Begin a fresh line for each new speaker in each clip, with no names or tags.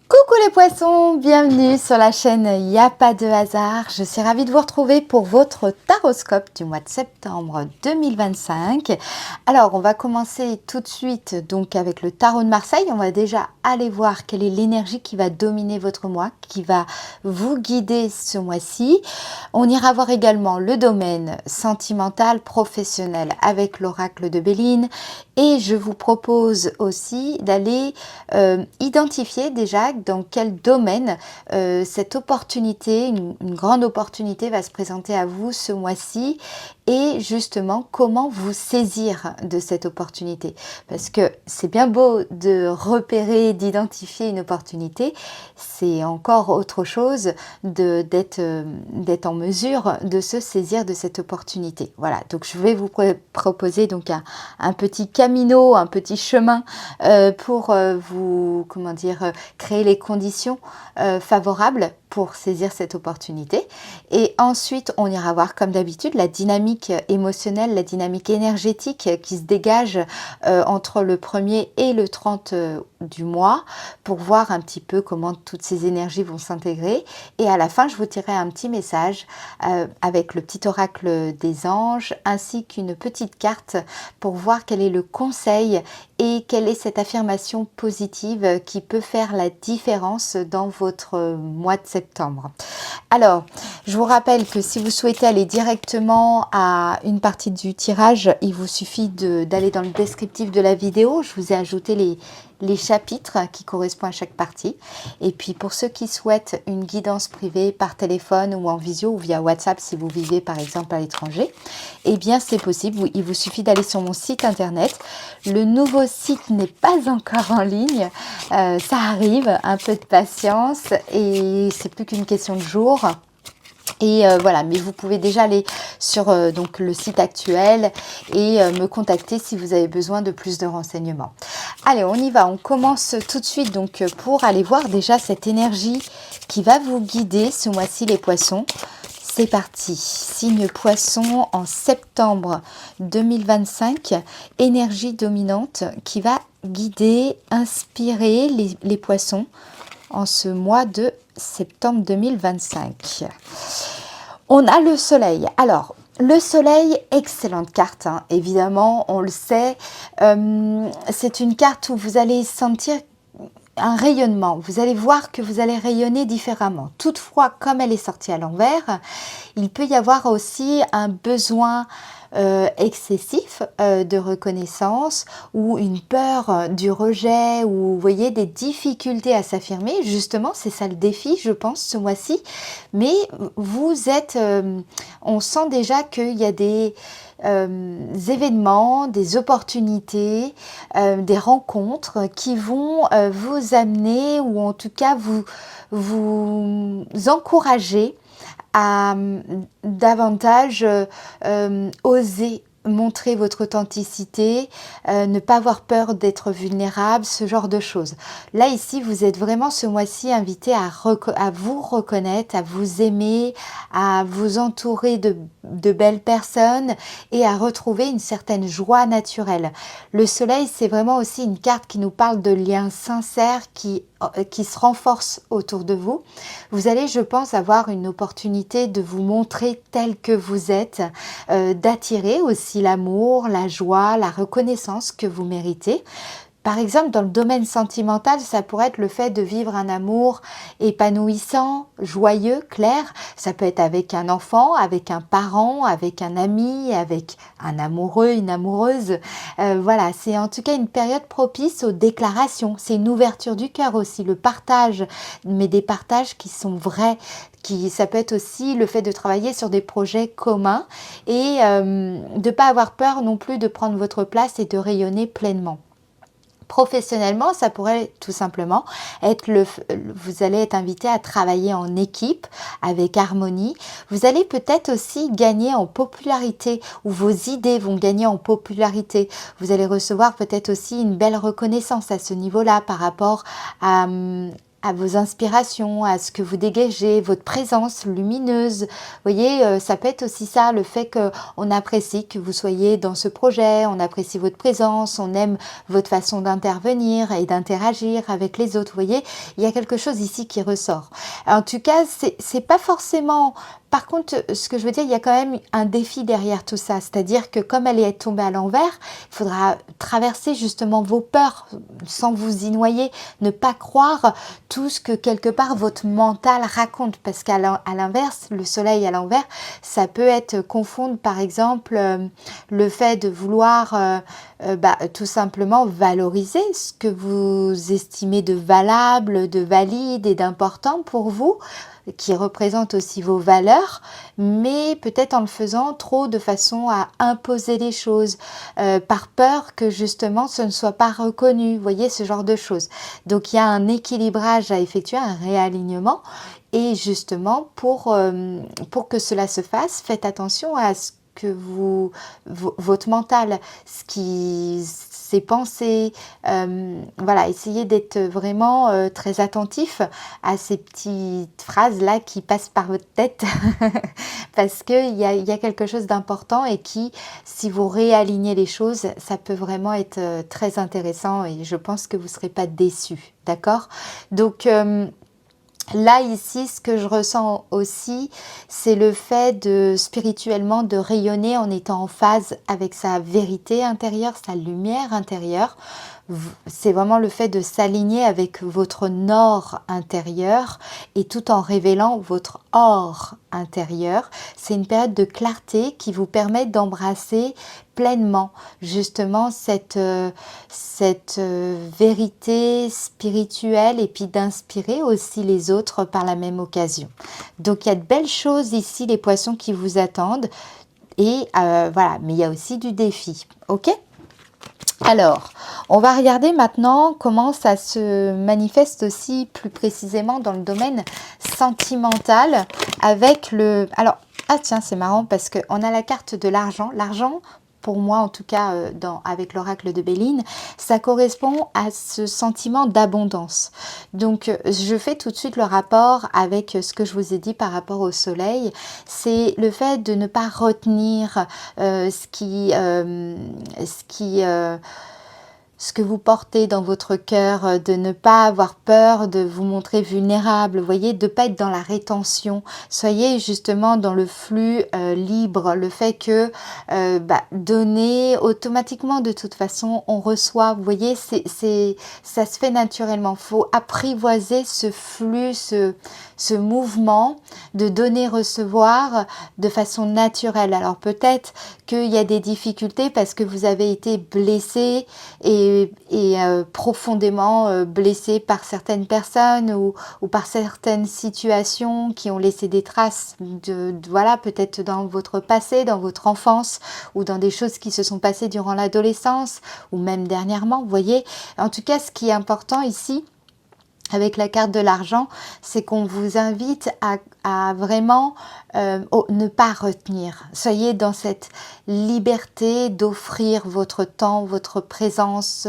Coucou les poissons, bienvenue sur la chaîne Y a pas de hasard. Je suis ravie de vous retrouver pour votre taroscope du mois de septembre 2025. Alors on va commencer tout de suite donc avec le tarot de Marseille. On va déjà aller voir quelle est l'énergie qui va dominer votre mois, qui va vous guider ce mois-ci. On ira voir également le domaine sentimental, professionnel avec l'oracle de Béline. Et je vous propose aussi d'aller identifier déjà dans quel domaine cette opportunité, une grande opportunité va se présenter à vous ce mois-ci et justement comment vous saisir de cette opportunité. Parce que c'est bien beau de repérer, d'identifier une opportunité, c'est encore autre chose d'être en mesure de se saisir de cette opportunité. Voilà, donc je vais vous proposer donc un petit camino, un petit chemin pour vous, comment dire, créer les conditions favorables pour saisir cette opportunité. Et ensuite, on ira voir, comme d'habitude, la dynamique émotionnelle, la dynamique énergétique qui se dégage entre le 1er et le 30 du mois pour voir un petit peu comment toutes ces énergies vont s'intégrer. Et à la fin, je vous tirerai un petit message avec le petit oracle des anges ainsi qu'une petite carte pour voir quel est le conseil et quelle est cette affirmation positive qui peut faire la différence dans votre mois de septembre. Alors, je vous rappelle que si vous souhaitez aller directement à une partie du tirage, il vous suffit d'aller dans le descriptif de la vidéo. Je vous ai ajouté les chapitres qui correspondent à chaque partie. Et puis pour ceux qui souhaitent une guidance privée par téléphone ou en visio ou via WhatsApp si vous vivez par exemple à l'étranger, eh bien c'est possible. Il vous suffit d'aller sur mon site internet. Le nouveau site n'est pas encore en ligne. Ça arrive, un peu de patience et c'est plus qu'une question de jours. Et voilà, mais vous pouvez déjà aller sur donc le site actuel et me contacter si vous avez besoin de plus de renseignements. Allez, on y va, on commence tout de suite donc pour aller voir déjà cette énergie qui va vous guider ce mois-ci les poissons. C'est parti, signe poisson en septembre 2025, énergie dominante qui va guider, inspirer les poissons en ce mois de septembre 2025. On a le soleil. Alors, le soleil, excellente carte, hein. Évidemment, on le sait. C'est une carte où vous allez sentir un rayonnement. Vous allez voir que vous allez rayonner différemment. Toutefois, comme elle est sortie à l'envers, il peut y avoir aussi un besoin excessif de reconnaissance ou une peur du rejet ou vous voyez des difficultés à s'affirmer. Justement, c'est ça le défi, je pense, ce mois-ci. Mais vous êtes, on sent déjà qu'il y a des événements, des opportunités, des rencontres qui vont vous amener ou en tout cas vous encourager à davantage oser montrer votre authenticité, ne pas avoir peur d'être vulnérable, ce genre de choses. Là, ici, vous êtes vraiment ce mois-ci invité à vous reconnaître, à vous aimer, à vous entourer de belles personnes et à retrouver une certaine joie naturelle. Le soleil, c'est vraiment aussi une carte qui nous parle de liens sincères qui se renforcent autour de vous. Vous allez, je pense, avoir une opportunité de vous montrer tel que vous êtes, d'attirer aussi l'amour, la joie, la reconnaissance que vous méritez. Par exemple, dans le domaine sentimental, ça pourrait être le fait de vivre un amour épanouissant, joyeux, clair. Ça peut être avec un enfant, avec un parent, avec un ami, avec un amoureux, une amoureuse. Voilà, c'est en tout cas une période propice aux déclarations. C'est une ouverture du cœur aussi, le partage, mais des partages qui sont vrais. Ça peut être aussi le fait de travailler sur des projets communs et de ne pas avoir peur non plus de prendre votre place et de rayonner pleinement. Professionnellement, ça pourrait tout simplement être vous allez être invité à travailler en équipe avec harmonie. Vous allez peut-être aussi gagner en popularité ou vos idées vont gagner en popularité. Vous allez recevoir peut-être aussi une belle reconnaissance à ce niveau-là par rapport à vos inspirations, à ce que vous dégagez, votre présence lumineuse. Vous voyez, ça peut être aussi ça, le fait qu'on apprécie que vous soyez dans ce projet, on apprécie votre présence, on aime votre façon d'intervenir et d'interagir avec les autres. Vous voyez, il y a quelque chose ici qui ressort. En tout cas, c'est pas forcément... Par contre, ce que je veux dire, il y a quand même un défi derrière tout ça. C'est-à-dire que comme elle est tombée à l'envers, il faudra traverser justement vos peurs sans vous y noyer. Ne pas croire tout ce que quelque part votre mental raconte. Parce qu'à l'inverse, le soleil à l'envers, ça peut être confondre par exemple le fait de vouloir tout simplement valoriser ce que vous estimez de valable, de valide et d'important pour vous, qui représente aussi vos valeurs, mais peut-être en le faisant trop de façon à imposer les choses, par peur que justement ce ne soit pas reconnu, vous voyez, ce genre de choses. Donc il y a un équilibrage à effectuer, un réalignement, et justement pour que cela se fasse, faites attention à ce que votre mental, ses pensées, voilà, essayez d'être vraiment très attentif à ces petites phrases-là qui passent par votre tête parce qu'il y a quelque chose d'important et qui, si vous réalignez les choses, ça peut vraiment être très intéressant et je pense que vous ne serez pas déçus, d'accord? Donc, là, ici, ce que je ressens aussi, c'est le fait de spirituellement de rayonner en étant en phase avec sa vérité intérieure, sa lumière intérieure. C'est vraiment le fait de s'aligner avec votre nord intérieur et tout en révélant votre or intérieur. C'est une période de clarté qui vous permet d'embrasser pleinement justement cette vérité spirituelle et puis d'inspirer aussi les autres par la même occasion. Donc il y a de belles choses ici, les poissons qui vous attendent et voilà, mais il y a aussi du défi, ok ? Alors, on va regarder maintenant comment ça se manifeste aussi plus précisément dans le domaine sentimental avec le... Alors, ah tiens, c'est marrant parce qu'on a la carte de l'argent. L'argent, pour moi en tout cas, avec l'oracle de Béline, ça correspond à ce sentiment d'abondance. Donc, je fais tout de suite le rapport avec ce que je vous ai dit par rapport au soleil. C'est le fait de ne pas retenir ce que vous portez dans votre cœur, de ne pas avoir peur de vous montrer vulnérable, vous voyez, de ne pas être dans la rétention. Soyez justement dans le flux libre, le fait que donner automatiquement, de toute façon, on reçoit. Vous voyez, ça se fait naturellement. Il faut apprivoiser ce flux, ce mouvement de donner-recevoir de façon naturelle. Alors peut-être qu'il y a des difficultés parce que vous avez été blessé et profondément blessé par certaines personnes ou par certaines situations qui ont laissé des traces voilà, peut-être dans votre passé, dans votre enfance ou dans des choses qui se sont passées durant l'adolescence ou même dernièrement, vous voyez. En tout cas, ce qui est important ici, avec la carte de l'argent, c'est qu'on vous invite à vraiment ne pas retenir. Soyez dans cette liberté d'offrir votre temps, votre présence,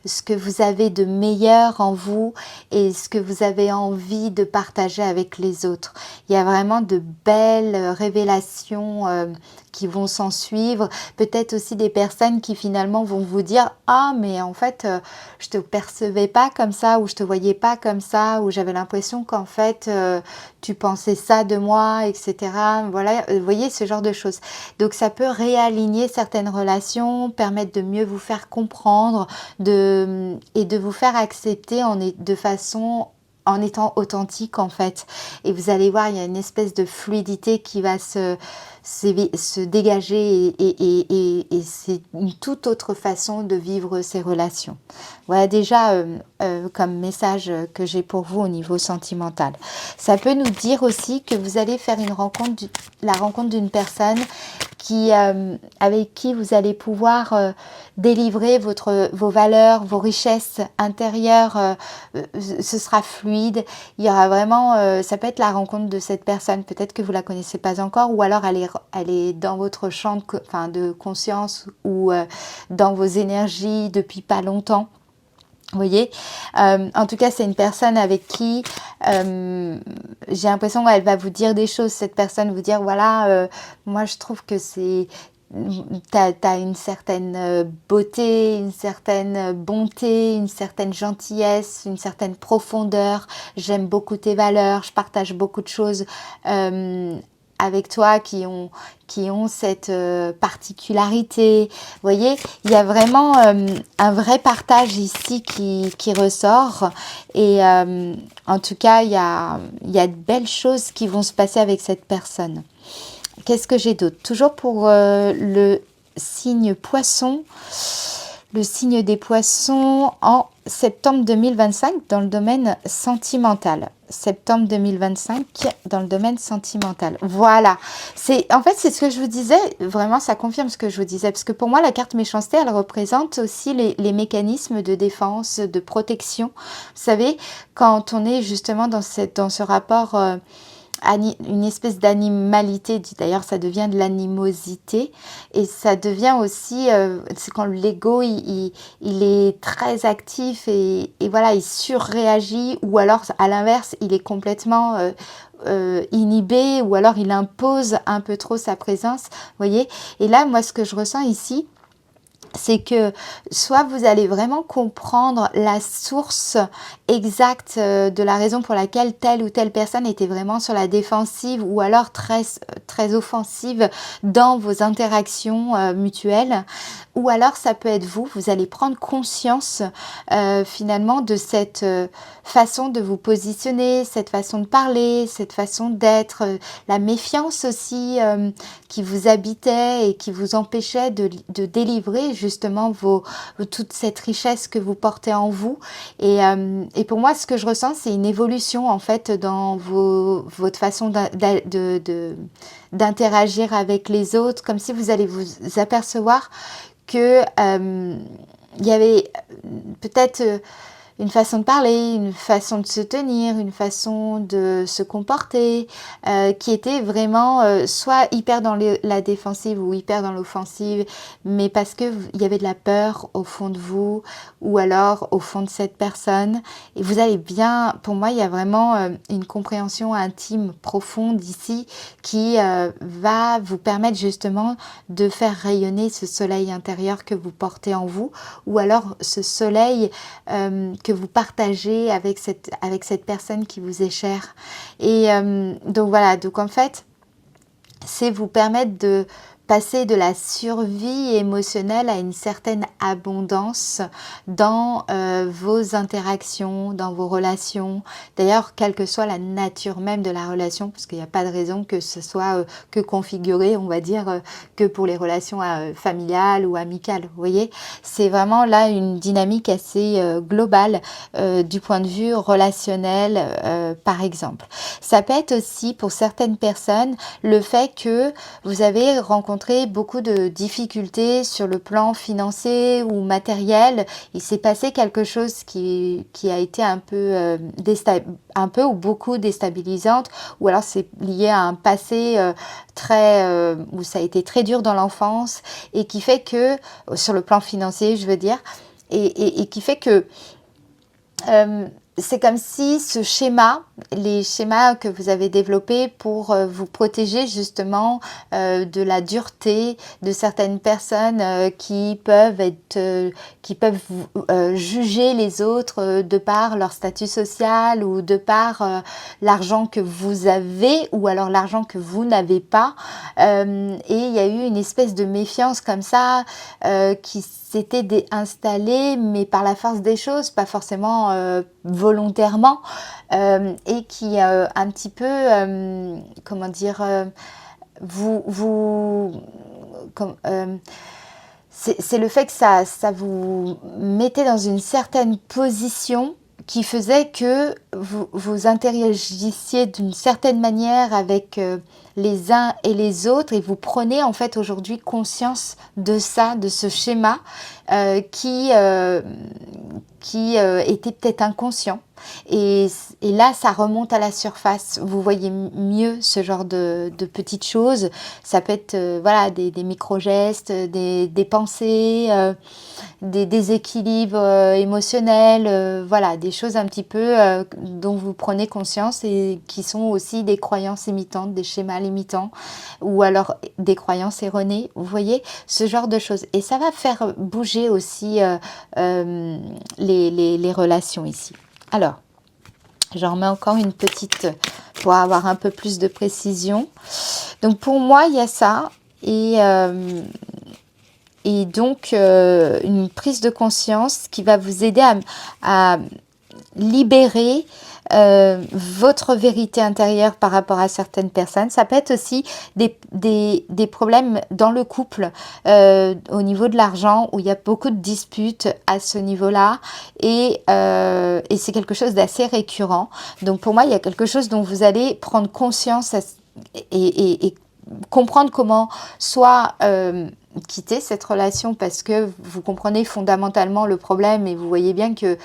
ce que vous avez de meilleur en vous et ce que vous avez envie de partager avec les autres. Il y a vraiment de belles révélations qui vont s'en suivre. Peut-être aussi des personnes qui finalement vont vous dire « Ah, mais en fait, je te percevais pas comme ça ou je te voyais pas comme ça ou j'avais l'impression qu'en fait, tu pensais ça de moi, etc. » Voilà, vous voyez ce genre de choses. Donc, ça peut réaligner certaines relations, permettre de mieux vous faire comprendre et de vous faire accepter de façon en étant authentique en fait. Et vous allez voir, il y a une espèce de fluidité qui va se dégager et c'est une toute autre façon de vivre ces relations. Voilà déjà comme message que j'ai pour vous au niveau sentimental. Ça peut nous dire aussi que vous allez faire la rencontre d'une personne avec qui vous allez pouvoir délivrer vos valeurs, vos richesses intérieures. Ce sera fluide. Il y aura vraiment, ça peut être la rencontre de cette personne. Peut-être que vous la connaissez pas encore, ou alors elle est dans votre champ de conscience ou dans vos énergies depuis pas longtemps. Vous voyez, en tout cas, c'est une personne avec qui j'ai l'impression qu'elle va vous dire des choses. Cette personne vous dire, voilà, moi je trouve que t'as une certaine beauté, une certaine bonté, une certaine gentillesse, une certaine profondeur. J'aime beaucoup tes valeurs, je partage beaucoup de choses avec toi qui ont cette particularité. Vous voyez, il y a vraiment un vrai partage ici qui ressort. Et en tout cas, il y a de belles choses qui vont se passer avec cette personne. Qu'est-ce que j'ai d'autre? Toujours pour le signe poisson. Le signe des poissons en septembre 2025 dans le domaine sentimental. Septembre 2025 dans le domaine sentimental. Voilà. En fait, c'est ce que je vous disais. Vraiment, ça confirme ce que je vous disais. Parce que pour moi, la carte méchanceté, elle représente aussi les mécanismes de défense, de protection. Vous savez, quand on est justement dans ce rapport... une espèce d'animalité, d'ailleurs ça devient de l'animosité et ça devient aussi, c'est quand l'ego il est très actif et voilà, il surréagit ou alors à l'inverse il est complètement inhibé ou alors il impose un peu trop sa présence, vous voyez. Et là moi ce que je ressens ici, c'est que soit vous allez vraiment comprendre la source exacte de la raison pour laquelle telle ou telle personne était vraiment sur la défensive ou alors très offensive dans vos interactions mutuelles, ou alors ça peut être vous allez prendre conscience finalement de cette façon de vous positionner, cette façon de parler, cette façon d'être, la méfiance aussi qui vous habitait et qui vous empêchait de délivrer justement toute cette richesse que vous portez en vous. Et pour moi, ce que je ressens, c'est une évolution en fait dans votre façon d'interagir avec les autres, comme si vous allez vous apercevoir que il y avait peut-être une façon de parler, une façon de se tenir, une façon de se comporter qui était vraiment soit hyper dans la défensive ou hyper dans l'offensive, mais parce qu'il y avait de la peur au fond de vous ou alors au fond de cette personne. Et vous allez bien, pour moi, il y a vraiment une compréhension intime, profonde ici qui va vous permettre justement de faire rayonner ce soleil intérieur que vous portez en vous ou alors ce soleil que vous partagez avec cette personne qui vous est chère. Et donc voilà, donc en fait, c'est vous permettre de passer de la survie émotionnelle à une certaine abondance dans vos interactions, dans vos relations. D'ailleurs, quelle que soit la nature même de la relation, parce qu'il n'y a pas de raison que ce soit que configuré, on va dire, que pour les relations familiales ou amicales. Vous voyez, c'est vraiment là une dynamique assez globale du point de vue relationnel, par exemple. Ça peut être aussi, pour certaines personnes, le fait que vous avez rencontré beaucoup de difficultés sur le plan financier ou matériel. Il s'est passé quelque chose qui a été un peu ou beaucoup déstabilisante, ou alors c'est lié à un passé où ça a été très dur dans l'enfance et qui fait que, sur le plan financier je veux dire, et qui fait que c'est comme si les schémas que vous avez développés pour vous protéger justement de la dureté de certaines personnes qui peuvent juger les autres de par leur statut social ou de par l'argent que vous avez ou alors l'argent que vous n'avez pas. Et il y a eu une espèce de méfiance comme ça qui s'était installée, mais par la force des choses, pas forcément volontairement, et qui un petit peu, comment dire, c'est le fait que ça vous mettait dans une certaine position qui faisait que vous interagissiez d'une certaine manière avec les uns et les autres, et vous prenez en fait aujourd'hui conscience de ça, de ce schéma qui était peut-être inconscient. Et là, ça remonte à la surface. Vous voyez mieux ce genre de petites choses. Ça peut être voilà, des micro-gestes, des pensées, des déséquilibres émotionnels, voilà, des choses un petit peu dont vous prenez conscience et qui sont aussi des croyances limitantes, des schémas limitants ou alors des croyances erronées. Vous voyez, ce genre de choses. Et ça va faire bouger aussi les relations ici. Alors, j'en remets encore une petite pour avoir un peu plus de précision. Donc pour moi, il y a ça. Et donc, une prise de conscience qui va vous aider à libérer votre vérité intérieure par rapport à certaines personnes. Ça peut être aussi des problèmes dans le couple au niveau de l'argent où il y a beaucoup de disputes à ce niveau-là et c'est quelque chose d'assez récurrent. Donc pour moi, il y a quelque chose dont vous allez prendre conscience et comprendre comment soit quitter cette relation parce que vous comprenez fondamentalement le problème et vous voyez bien que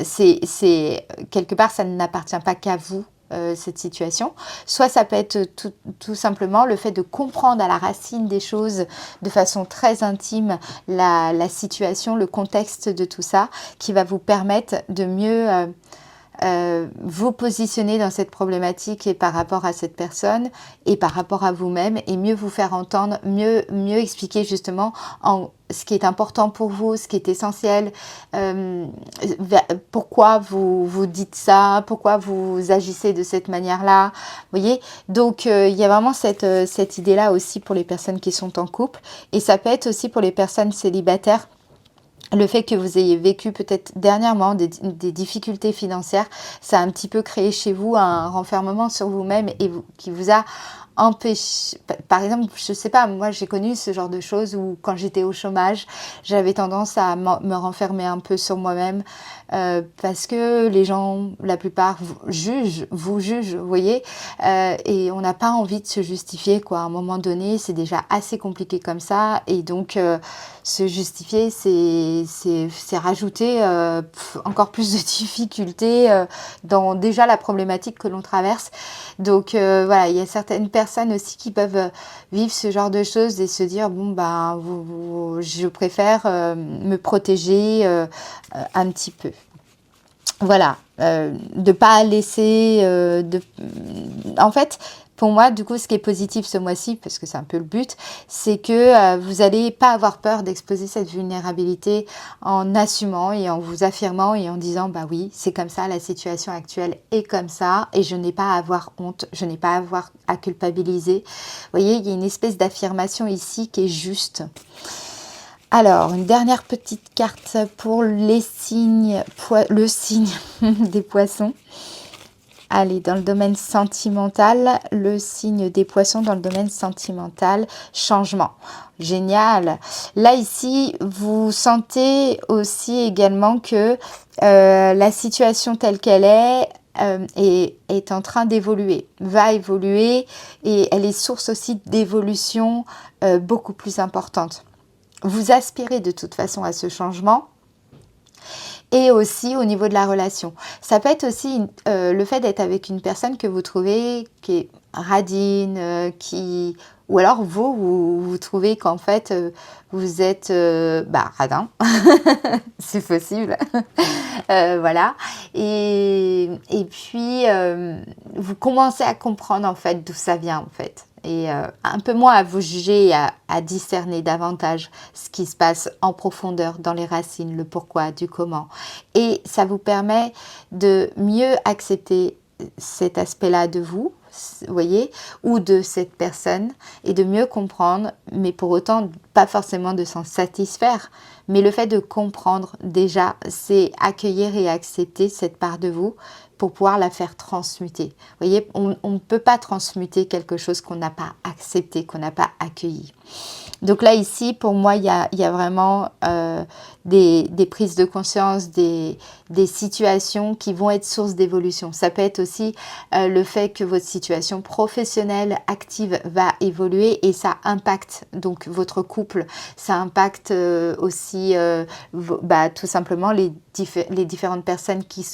c'est quelque part ça n'appartient pas qu'à vous cette situation, soit ça peut être tout simplement le fait de comprendre à la racine des choses de façon très intime la situation, le contexte de tout ça qui va vous permettre de mieux vous positionner dans cette problématique et par rapport à cette personne et par rapport à vous-même et mieux vous faire entendre, mieux expliquer justement ce qui est important pour vous, ce qui est essentiel, pourquoi vous dites ça, pourquoi vous agissez de cette manière-là, vous voyez. Donc il y a vraiment cette idée-là aussi pour les personnes qui sont en couple et ça peut être aussi pour les personnes célibataires. Le fait que vous ayez vécu peut-être dernièrement des difficultés financières, ça a un petit peu créé chez vous un renfermement sur vous-même et qui vous a empêché. Par exemple, je sais pas, moi j'ai connu ce genre de choses où quand j'étais au chômage, j'avais tendance à me renfermer un peu sur moi-même parce que les gens, la plupart, vous jugent, vous voyez, et on n'a pas envie de se justifier, quoi. À un moment donné, c'est déjà assez compliqué comme ça et donc se justifier, c'est rajouter encore plus de difficultés dans déjà la problématique que l'on traverse. Donc voilà, il y a certaines personnes aussi qui peuvent vivre ce genre de choses et se dire bon ben je préfère me protéger un petit peu. Voilà, de pas laisser en fait. Pour moi, du coup, ce qui est positif ce mois-ci, parce que c'est un peu le but, c'est que vous n'allez pas avoir peur d'exposer cette vulnérabilité en assumant et en vous affirmant et en disant, bah oui, c'est comme ça, la situation actuelle est comme ça et je n'ai pas à avoir honte, je n'ai pas à avoir à culpabiliser. Vous voyez, il y a une espèce d'affirmation ici qui est juste. Alors, une dernière petite carte pour les signes, le signe des poissons. Allez, dans le domaine sentimental, le signe des poissons dans le domaine sentimental, changement. Génial. Là, ici, vous sentez aussi également que la situation telle qu'elle est en train d'évoluer, va évoluer et elle est source aussi d'évolution beaucoup plus importante. Vous aspirez de toute façon à ce changement. Et aussi au niveau de la relation. Ça peut être aussi le fait d'être avec une personne que vous trouvez qui est radine, ou alors vous trouvez qu'en fait vous êtes radin, c'est possible, voilà. Et puis vous commencez à comprendre en fait d'où ça vient en fait. Et un peu moins à vous juger et à discerner davantage ce qui se passe en profondeur dans les racines, le pourquoi, du comment. Et ça vous permet de mieux accepter cet aspect-là de vous voyez, ou de cette personne, et de mieux comprendre, mais pour autant, pas forcément de s'en satisfaire. Mais le fait de comprendre, déjà, c'est accueillir et accepter cette part de vous pour pouvoir la faire transmuter. Vous voyez, on ne peut pas transmuter quelque chose qu'on n'a pas accepté, qu'on n'a pas accueilli. Donc là, ici, pour moi, il y a vraiment des prises de conscience, des situations qui vont être source d'évolution. Ça peut être aussi le fait que votre situation professionnelle active va évoluer et ça impacte donc votre couple. Ça impacte aussi tout simplement les différentes personnes qui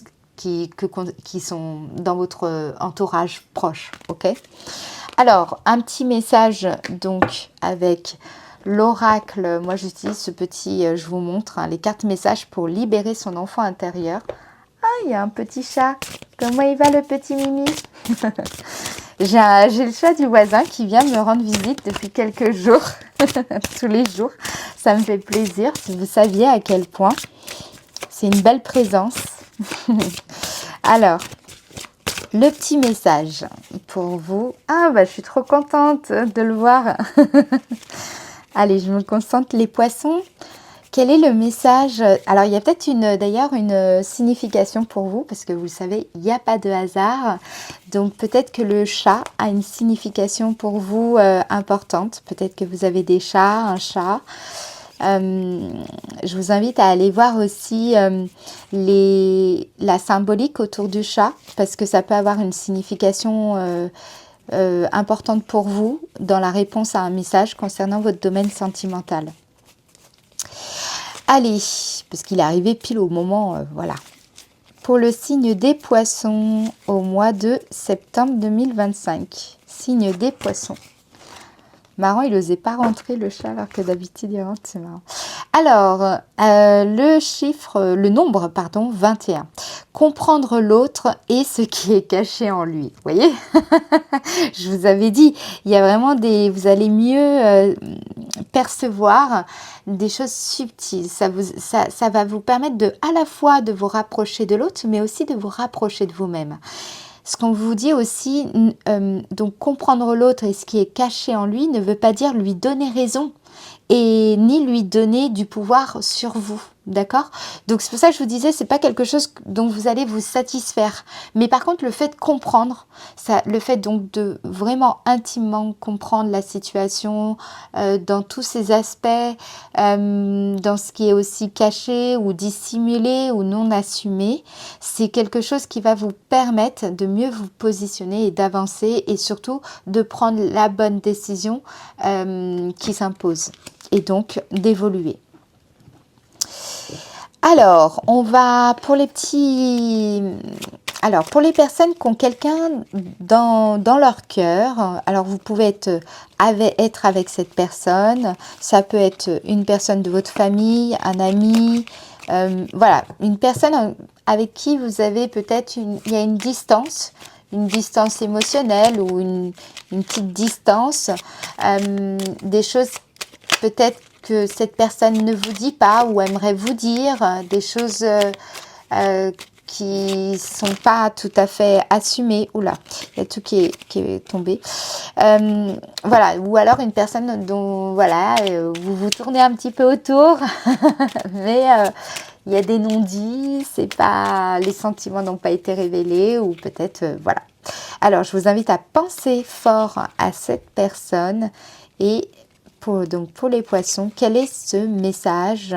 sont dans votre entourage proche. Ok ? Alors, un petit message donc avec l'oracle. Moi, j'utilise ce petit, je vous montre, hein, les cartes messages pour libérer son enfant intérieur. Ah, il y a un petit chat. Comment il va, le petit Mimi? J'ai le chat du voisin qui vient me rendre visite depuis quelques jours. Tous les jours. Ça me fait plaisir. Si vous saviez à quel point c'est une belle présence. Alors, le petit message pour vous. Ah, je suis trop contente de le voir. Allez, je me concentre. Les poissons, quel est le message? Alors, il y a peut-être d'ailleurs une signification pour vous, parce que vous le savez, il n'y a pas de hasard. Donc, peut-être que le chat a une signification pour vous importante. Peut-être que vous avez des chats, un chat. Je vous invite à aller voir aussi la symbolique autour du chat, parce que ça peut avoir une signification importante pour vous dans la réponse à un message concernant votre domaine sentimental. Allez, parce qu'il est arrivé pile au moment, voilà. Pour le signe des poissons au mois de septembre 2025. Signe des poissons. Marrant, il n'osait pas rentrer le chat alors que d'habitude il rentre, c'est marrant. Alors, le nombre, 21. Comprendre l'autre et ce qui est caché en lui. Vous voyez? Je vous avais dit, il y a vraiment vous allez mieux percevoir des choses subtiles. Ça va vous permettre à la fois de vous rapprocher de l'autre, mais aussi de vous rapprocher de vous-même. Ce qu'on vous dit aussi, donc comprendre l'autre et ce qui est caché en lui ne veut pas dire lui donner raison et ni lui donner du pouvoir sur vous. D'accord? Donc c'est pour ça que je vous disais, c'est pas quelque chose dont vous allez vous satisfaire. Mais par contre, le fait de comprendre, le fait donc de vraiment intimement comprendre la situation dans tous ses aspects, dans ce qui est aussi caché ou dissimulé ou non assumé, c'est quelque chose qui va vous permettre de mieux vous positionner et d'avancer et surtout de prendre la bonne décision qui s'impose et donc d'évoluer. Alors, on va pour les personnes qui ont quelqu'un dans leur cœur, alors vous pouvez être avec cette personne, ça peut être une personne de votre famille, un ami, voilà, une personne avec qui vous avez peut-être il y a une distance émotionnelle ou une petite distance, des choses peut-être que cette personne ne vous dit pas ou aimerait vous dire, des choses qui sont pas tout à fait assumées. Oula, il y a tout qui est tombé. Voilà, ou alors une personne dont voilà, vous vous tournez un petit peu autour, mais il y a des non-dits, c'est pas, les sentiments n'ont pas été révélés ou peut-être voilà. Alors, je vous invite à penser fort à cette personne et donc pour les poissons, quel est ce message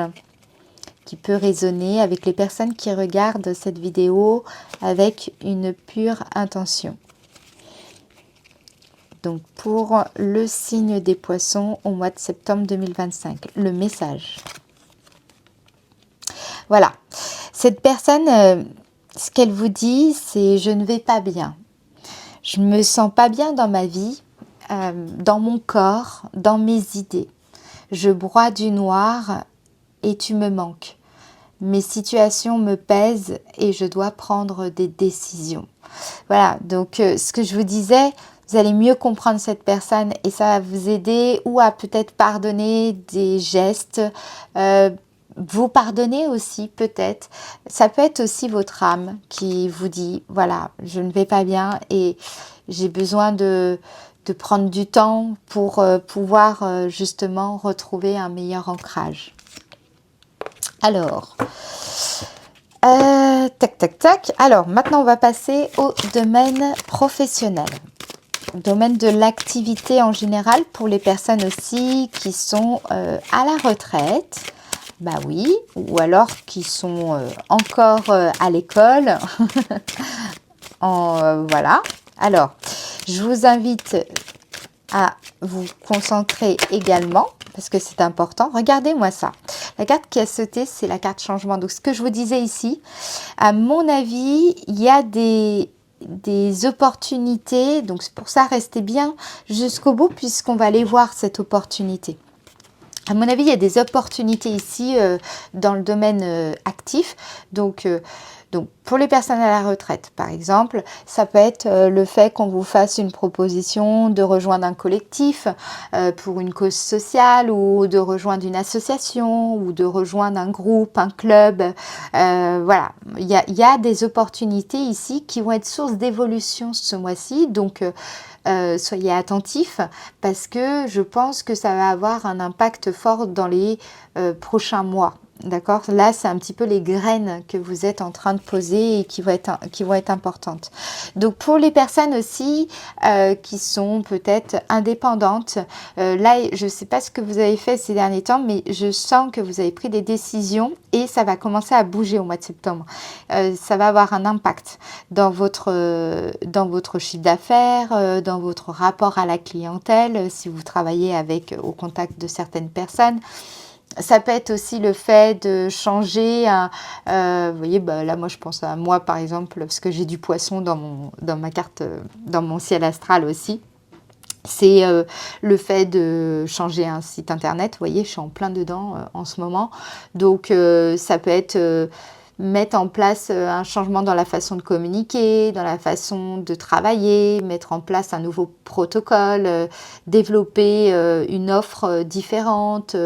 qui peut résonner avec les personnes qui regardent cette vidéo avec une pure intention? Donc pour le signe des poissons au mois de septembre 2025, le message. Voilà, cette personne, ce qu'elle vous dit, c'est « je ne vais pas bien, je ne me sens pas bien dans ma vie ». Dans mon corps, dans mes idées. Je broie du noir et tu me manques. Mes situations me pèsent et je dois prendre des décisions. Voilà, donc ce que je vous disais, vous allez mieux comprendre cette personne et ça va vous aider ou à peut-être pardonner des gestes, vous pardonner aussi peut-être. Ça peut être aussi votre âme qui vous dit, voilà, je ne vais pas bien et j'ai besoin de prendre du temps pour pouvoir justement retrouver un meilleur ancrage. Alors, Tac, tac, tac. Alors, maintenant, on va passer au domaine professionnel. Domaine de l'activité en général pour les personnes aussi qui sont à la retraite. Bah oui, ou alors qui sont encore à l'école. Voilà. Alors, je vous invite à vous concentrer également, parce que c'est important. Regardez-moi ça. La carte qui a sauté, c'est la carte changement. Donc, ce que je vous disais ici, à mon avis, il y a des opportunités. Donc, c'est pour ça, restez bien jusqu'au bout, puisqu'on va aller voir cette opportunité. À mon avis, il y a des opportunités ici dans le domaine actif. Donc, pour les personnes à la retraite, par exemple, ça peut être le fait qu'on vous fasse une proposition de rejoindre un collectif pour une cause sociale, ou de rejoindre une association, ou de rejoindre un groupe, un club. Voilà, il y a des opportunités ici qui vont être source d'évolution ce mois-ci. Donc, soyez attentifs, parce que je pense que ça va avoir un impact fort dans les prochains mois. D'accord? Là, c'est un petit peu les graines que vous êtes en train de poser et qui vont être importantes. Donc, pour les personnes aussi qui sont peut-être indépendantes, là, je ne sais pas ce que vous avez fait ces derniers temps, mais je sens que vous avez pris des décisions et ça va commencer à bouger au mois de septembre. Ça va avoir un impact dans votre chiffre d'affaires, dans votre rapport à la clientèle, si vous travaillez au contact de certaines personnes. Ça peut être aussi le fait de changer, vous voyez, bah, là moi je pense à moi par exemple, parce que j'ai du poisson dans ma carte, dans mon ciel astral aussi. C'est le fait de changer un site internet, vous voyez, je suis en plein dedans en ce moment. Donc ça peut être mettre en place un changement dans la façon de communiquer, dans la façon de travailler, mettre en place un nouveau protocole, développer une offre différente.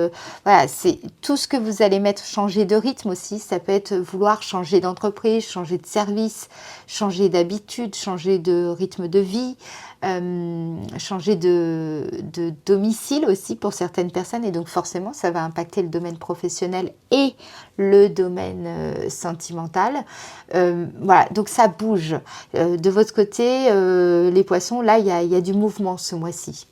Voilà, c'est tout ce que vous allez mettre, changer de rythme aussi. Ça peut être vouloir changer d'entreprise, changer de service, changer d'habitude, changer de rythme de vie. Changer de domicile aussi pour certaines personnes, et donc forcément ça va impacter le domaine professionnel et le domaine sentimental. Voilà, donc ça bouge. De votre côté, les poissons, là il y a du mouvement ce mois-ci.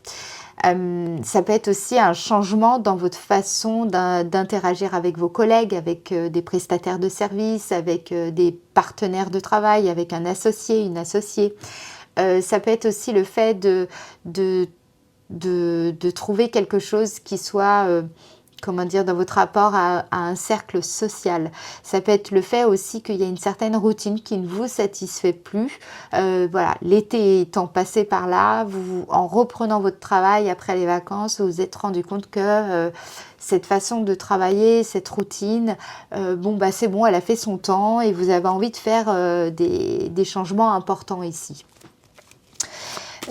Ça peut être aussi un changement dans votre façon d'interagir avec vos collègues, avec des prestataires de services, avec des partenaires de travail, avec un associé, une associée. Ça peut être aussi le fait de trouver quelque chose qui soit, comment dire, dans votre rapport à un cercle social. Ça peut être le fait aussi qu'il y a une certaine routine qui ne vous satisfait plus. Voilà, l'été étant passé par là, en reprenant votre travail après les vacances, vous vous êtes rendu compte que cette façon de travailler, cette routine, c'est bon, elle a fait son temps et vous avez envie de faire des changements importants ici.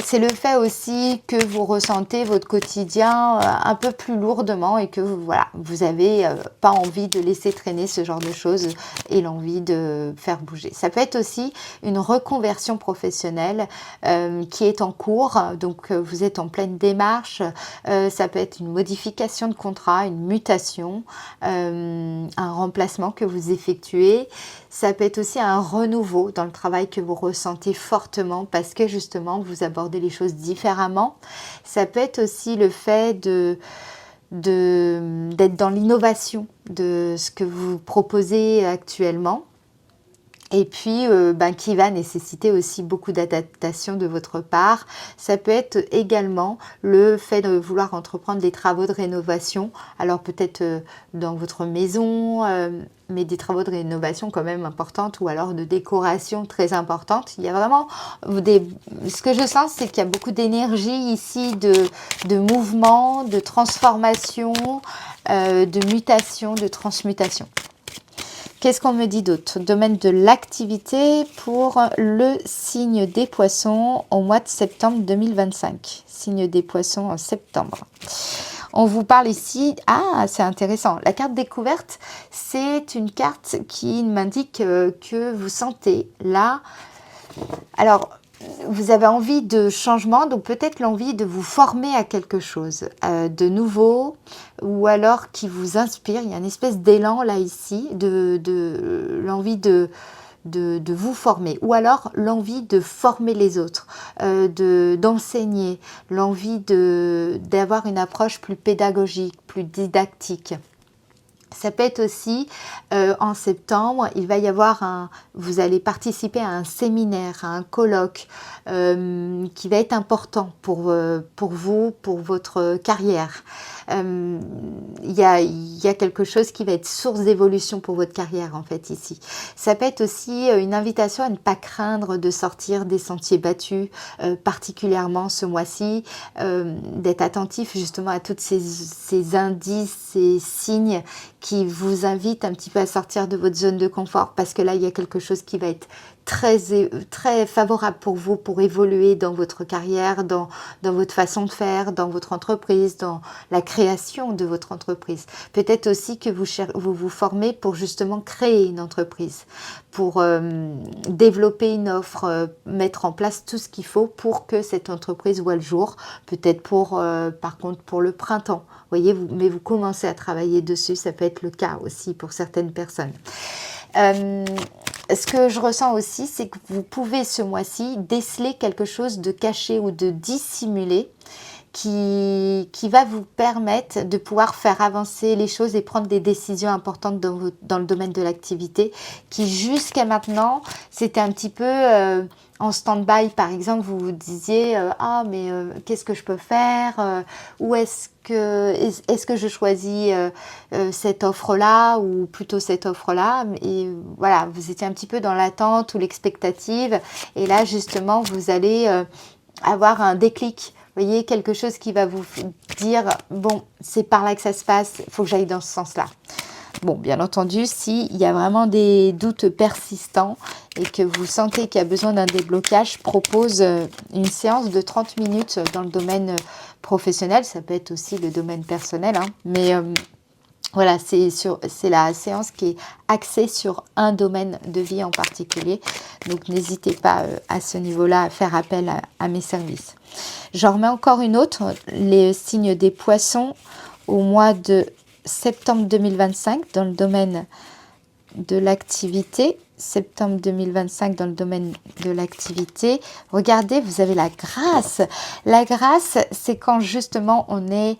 C'est le fait aussi que vous ressentez votre quotidien un peu plus lourdement et que voilà, vous n'avez pas envie de laisser traîner ce genre de choses et l'envie de faire bouger. Ça peut être aussi une reconversion professionnelle qui est en cours, donc vous êtes en pleine démarche. Ça peut être une modification de contrat, une mutation, un remplacement que vous effectuez. Ça peut être aussi un renouveau dans le travail que vous ressentez fortement parce que justement vous abordez les choses différemment. Ça peut être aussi le fait d'être dans l'innovation de ce que vous proposez actuellement. Et puis, qui va nécessiter aussi beaucoup d'adaptation de votre part. Ça peut être également le fait de vouloir entreprendre des travaux de rénovation. Alors peut-être dans votre maison, mais des travaux de rénovation quand même importantes, ou alors de décoration très importantes. Il y a vraiment ce que je sens, c'est qu'il y a beaucoup d'énergie ici, de mouvement, de transformation, de mutation, de transmutation. Qu'est-ce qu'on me dit d'autre? Domaine de l'activité pour le signe des poissons au mois de septembre 2025. Signe des poissons en septembre. On vous parle ici, c'est intéressant, la carte découverte, c'est une carte qui m'indique que vous sentez là, alors vous avez envie de changement, donc peut-être l'envie de vous former à quelque chose de nouveau, ou alors qui vous inspire. Il y a une espèce d'élan là ici, de l'envie de vous former, ou alors l'envie de former les autres, d'enseigner, l'envie d'avoir une approche plus pédagogique, plus didactique. Ça peut être aussi en septembre, il va y avoir vous allez participer à un séminaire, à un colloque qui va être important pour vous, pour votre carrière. Il y a quelque chose qui va être source d'évolution pour votre carrière en fait ici. Ça peut être aussi une invitation à ne pas craindre de sortir des sentiers battus, particulièrement ce mois-ci, d'être attentif justement à tous ces indices, ces signes qui vous invitent un petit peu à sortir de votre zone de confort, parce que là il y a quelque chose qui va être très favorable pour vous, pour évoluer dans votre carrière, dans votre façon de faire, dans votre entreprise, dans la création de votre entreprise. Peut-être aussi que vous formez pour justement créer une entreprise, pour développer une offre, mettre en place tout ce qu'il faut pour que cette entreprise voit le jour. Peut-être par contre pour le printemps, voyez, mais vous commencez à travailler dessus, ça peut être le cas aussi pour certaines personnes. Ce que je ressens aussi, c'est que vous pouvez ce mois-ci déceler quelque chose de caché ou de dissimulé qui va vous permettre de pouvoir faire avancer les choses et prendre des décisions importantes dans le domaine de l'activité qui jusqu'à maintenant, c'était un petit peu en stand-by. Par exemple, vous vous disiez « Ah, mais qu'est-ce que je peux faire Où est-ce que je choisis cette offre-là ou plutôt cette offre-là ?» Et voilà, vous étiez un petit peu dans l'attente ou l'expectative. Et là, justement, vous allez avoir un déclic. Vous voyez, quelque chose qui va vous dire « Bon, c'est par là que ça se passe, il faut que j'aille dans ce sens-là. » Bon, bien entendu, s'il y a vraiment des doutes persistants et que vous sentez qu'il y a besoin d'un déblocage, propose une séance de 30 minutes dans le domaine professionnel. Ça peut être aussi le domaine personnel, hein, mais voilà, c'est la séance qui est axée sur un domaine de vie en particulier. Donc, n'hésitez pas à ce niveau-là à faire appel à mes services. J'en remets encore une autre, les signes des poissons au mois de septembre 2025 dans le domaine de l'activité. Septembre 2025 dans le domaine de l'activité. Regardez, vous avez la grâce. La grâce, c'est quand justement on est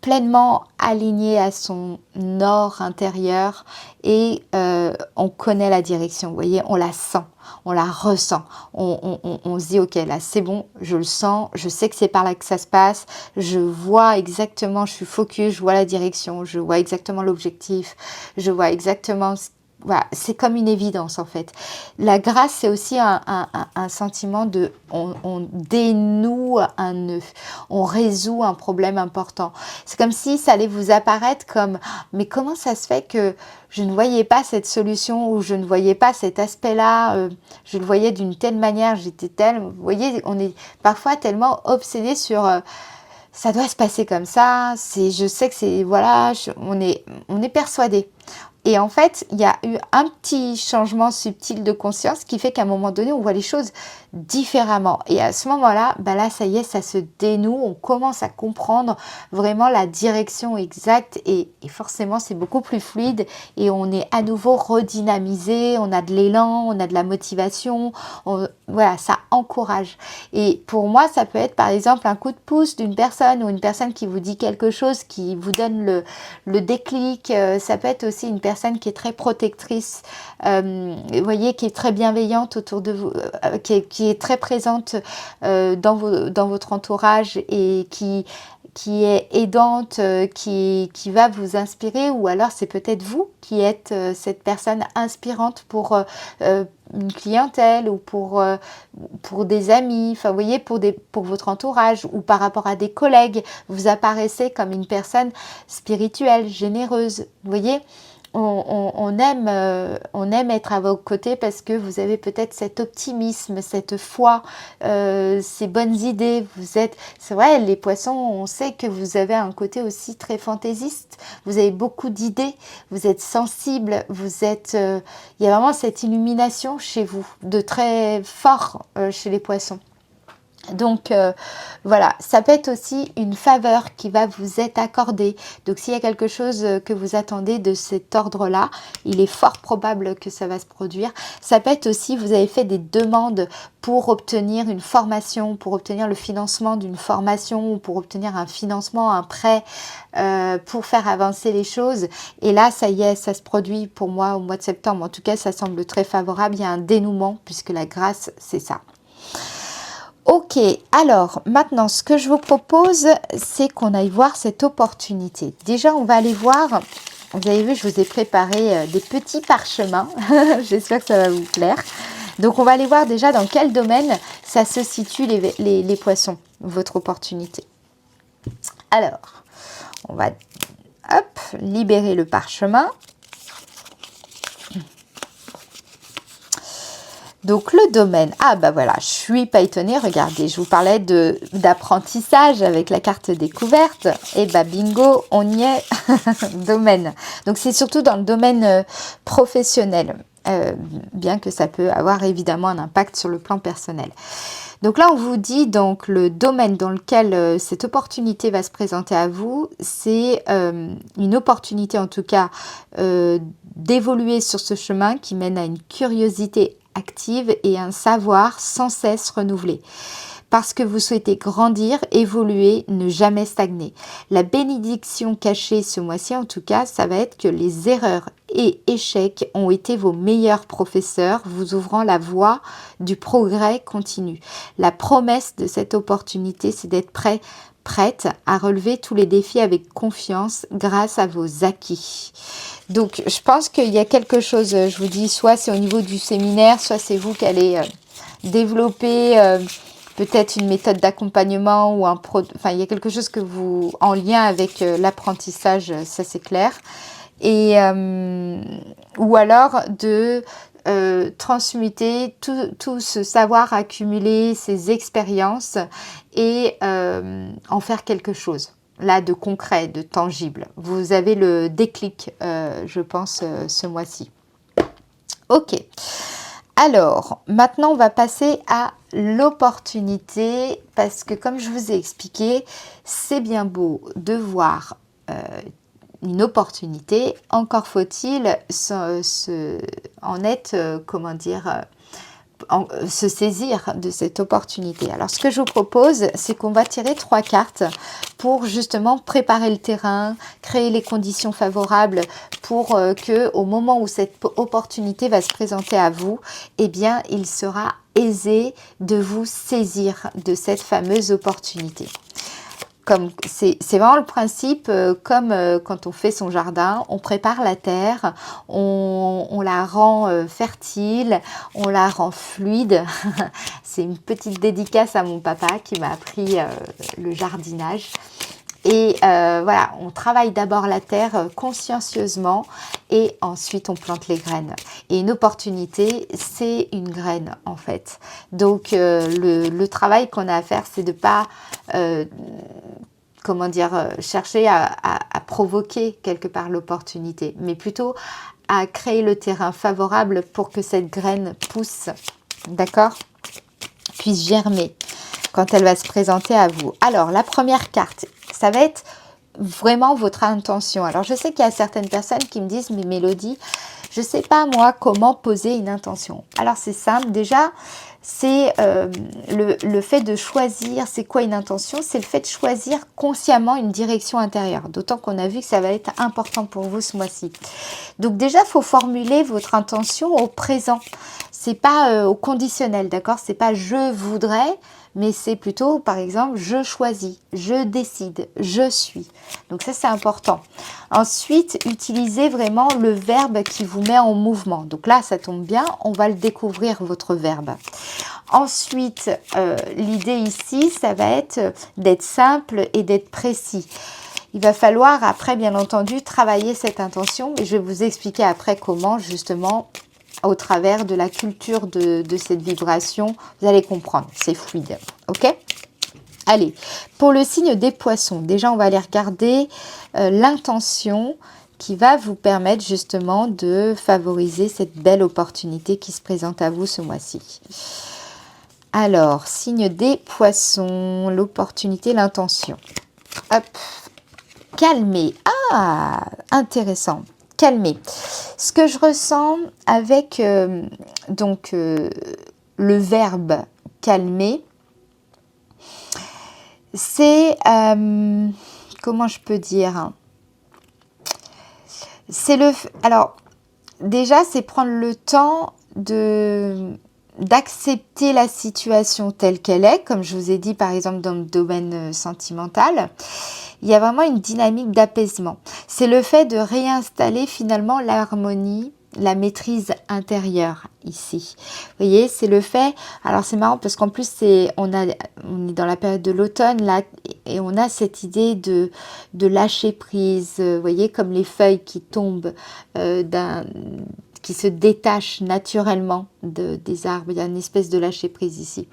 pleinement aligné à son or intérieur et on connaît la direction, vous voyez, on la sent, on la ressent, on se dit ok là c'est bon, je le sens, je sais que c'est par là que ça se passe, je vois exactement, je suis focus, je vois la direction, je vois exactement l'objectif, je vois exactement voilà, c'est comme une évidence en fait. La grâce, c'est aussi un sentiment de... On dénoue un nœud, on résout un problème important. C'est comme si ça allait vous apparaître comme « Mais comment ça se fait que je ne voyais pas cette solution ou je ne voyais pas cet aspect-là, je le voyais d'une telle manière, j'étais telle... » Vous voyez, on est parfois tellement obsédé sur... ça doit se passer comme ça, je sais que c'est... Voilà, on est persuadé. Et en fait, il y a eu un petit changement subtil de conscience qui fait qu'à un moment donné, on voit les choses différemment. Et à ce moment-là, bah là, ça y est, ça se dénoue. On commence à comprendre vraiment la direction exacte et forcément, c'est beaucoup plus fluide et on est à nouveau redynamisé. On a de l'élan, on a de la motivation. Voilà, ça encourage. Et pour moi, ça peut être par exemple un coup de pouce d'une personne ou une personne qui vous dit quelque chose, qui vous donne le déclic. Ça peut être aussi une personne qui est très protectrice, vous voyez, qui est très bienveillante autour de vous, qui est très présente dans votre entourage et qui est aidante, qui va vous inspirer, ou alors c'est peut-être vous qui êtes cette personne inspirante pour une clientèle ou pour des amis, enfin vous voyez, pour votre entourage ou par rapport à des collègues, vous apparaissez comme une personne spirituelle, généreuse, vous voyez. on aime être à vos côtés parce que vous avez peut-être cet optimisme, cette foi, ces bonnes idées. C'est vrai, les poissons, on sait que vous avez un côté aussi très fantaisiste. Vous avez beaucoup d'idées, vous êtes sensible, il y a vraiment cette illumination chez vous, de très fort chez les poissons. Donc voilà, ça peut être aussi une faveur qui va vous être accordée. Donc s'il y a quelque chose que vous attendez de cet ordre-là, il est fort probable que ça va se produire. Ça peut être aussi, vous avez fait des demandes pour obtenir une formation, pour obtenir le financement d'une formation, ou pour obtenir un financement, un prêt, pour faire avancer les choses. Et là, ça y est, ça se produit pour moi au mois de septembre. En tout cas, ça semble très favorable. Il y a un dénouement puisque la grâce, c'est ça. Ok, alors maintenant ce que je vous propose, c'est qu'on aille voir cette opportunité. Déjà, on va aller voir, vous avez vu, je vous ai préparé des petits parchemins, j'espère que ça va vous plaire. Donc on va aller voir déjà dans quel domaine ça se situe les poissons, votre opportunité. Alors, on va hop, libérer le parchemin. Donc le domaine, ah bah voilà, je suis pas étonnée, regardez, je vous parlais d'apprentissage avec la carte découverte, et bah bingo, on y est, domaine. Donc c'est surtout dans le domaine professionnel, bien que ça peut avoir évidemment un impact sur le plan personnel. Donc là, on vous dit donc le domaine dans lequel cette opportunité va se présenter à vous, c'est une opportunité en tout cas d'évoluer sur ce chemin qui mène à une curiosité active et un savoir sans cesse renouvelé. Parce que vous souhaitez grandir, évoluer, ne jamais stagner. La bénédiction cachée ce mois-ci, en tout cas, ça va être que les erreurs et échecs ont été vos meilleurs professeurs, vous ouvrant la voie du progrès continu. La promesse de cette opportunité, c'est d'être prête à relever tous les défis avec confiance grâce à vos acquis. Donc, je pense qu'il y a quelque chose, je vous dis, soit c'est au niveau du séminaire, soit c'est vous qui allez développer peut-être une méthode d'accompagnement ou il y a quelque chose que vous en lien avec l'apprentissage, ça c'est clair. Et ou alors de transmuter tout ce savoir accumulé, ces expériences et en faire quelque chose. Là, de concret, de tangible. Vous avez le déclic, je pense, ce mois-ci. Ok. Alors, maintenant, on va passer à l'opportunité parce que, comme je vous ai expliqué, c'est bien beau de voir une opportunité. Encore faut-il en être, se saisir de cette opportunité. Alors, ce que je vous propose, c'est qu'on va tirer 3 cartes pour justement préparer le terrain, créer les conditions favorables pour que au moment où cette opportunité va se présenter à vous, eh bien, il sera aisé de vous saisir de cette fameuse opportunité. C'est vraiment le principe, comme quand on fait son jardin, on prépare la terre, on la rend fertile, on la rend fluide. C'est une petite dédicace à mon papa qui m'a appris le jardinage. Et voilà, on travaille d'abord la terre consciencieusement et ensuite on plante les graines. Et une opportunité, c'est une graine en fait. Donc le travail qu'on a à faire, c'est de pas chercher à provoquer quelque part l'opportunité, mais plutôt à créer le terrain favorable pour que cette graine pousse, d'accord, puisse germer quand elle va se présenter à vous. Alors, la première carte, ça va être vraiment votre intention. Alors, je sais qu'il y a certaines personnes qui me disent, mais Mélodie, je ne sais pas moi comment poser une intention. Alors, c'est simple. Déjà, c'est le fait de choisir. C'est quoi une intention? C'est le fait de choisir consciemment une direction intérieure. D'autant qu'on a vu que ça va être important pour vous ce mois-ci. Donc déjà, il faut formuler votre intention au présent. C'est pas au conditionnel, d'accord? C'est pas je voudrais, mais c'est plutôt, par exemple, je choisis, je décide, je suis. Donc ça, c'est important. Ensuite, utilisez vraiment le verbe qui vous met en mouvement. Donc là, ça tombe bien, on va le découvrir, votre verbe. Ensuite, l'idée ici, ça va être d'être simple et d'être précis. Il va falloir après, bien entendu, travailler cette intention. Mais je vais vous expliquer après comment, justement, au travers de la culture de cette vibration, vous allez comprendre. C'est fluide. Ok ? Allez, pour le signe des poissons, déjà on va aller regarder l'intention qui va vous permettre justement de favoriser cette belle opportunité qui se présente à vous ce mois-ci. Alors, signe des poissons, l'opportunité, l'intention. Hop, calmer. Ah, intéressant. Calmer. Ce que je ressens avec le verbe calmer, c'est, comment je peux dire, c'est alors, déjà, c'est prendre le temps d'accepter la situation telle qu'elle est, comme je vous ai dit, par exemple, dans le domaine sentimental. Il y a vraiment une dynamique d'apaisement. C'est le fait de réinstaller finalement l'harmonie, la maîtrise intérieure ici. Vous voyez, c'est le fait. Alors c'est marrant parce qu'en plus on est dans la période de l'automne là et on a cette idée de lâcher prise. Vous voyez, comme les feuilles qui tombent qui se détachent naturellement des arbres. Il y a une espèce de lâcher prise ici.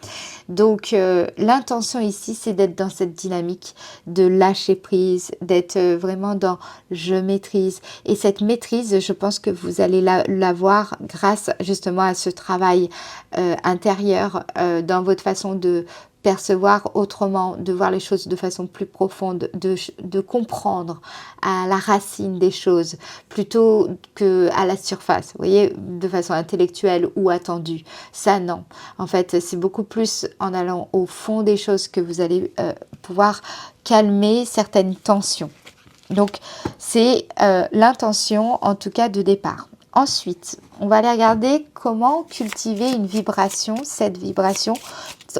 Donc l'intention ici, c'est d'être dans cette dynamique de lâcher prise, d'être vraiment dans je maîtrise. Et cette maîtrise, je pense que vous allez l'avoir grâce justement à ce travail intérieur dans votre façon de percevoir autrement, de voir les choses de façon plus profonde, de comprendre à la racine des choses plutôt qu'à la surface, vous voyez, de façon intellectuelle ou attendue. Ça, non. En fait, c'est beaucoup plus en allant au fond des choses que vous allez pouvoir calmer certaines tensions. Donc, c'est l'intention, en tout cas, de départ. Ensuite, on va aller regarder comment cultiver une vibration, cette vibration.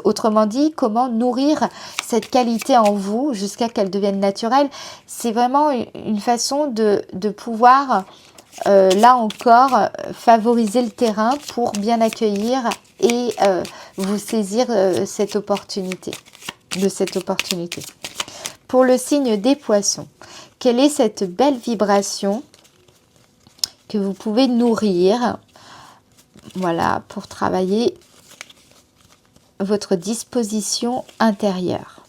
Autrement dit, comment nourrir cette qualité en vous jusqu'à qu'elle devienne naturelle. C'est vraiment une façon de pouvoir, là encore, favoriser le terrain pour bien accueillir et vous saisir cette opportunité, Pour le signe des poissons, quelle est cette belle vibration que vous pouvez nourrir, voilà, pour travailler votre disposition intérieure.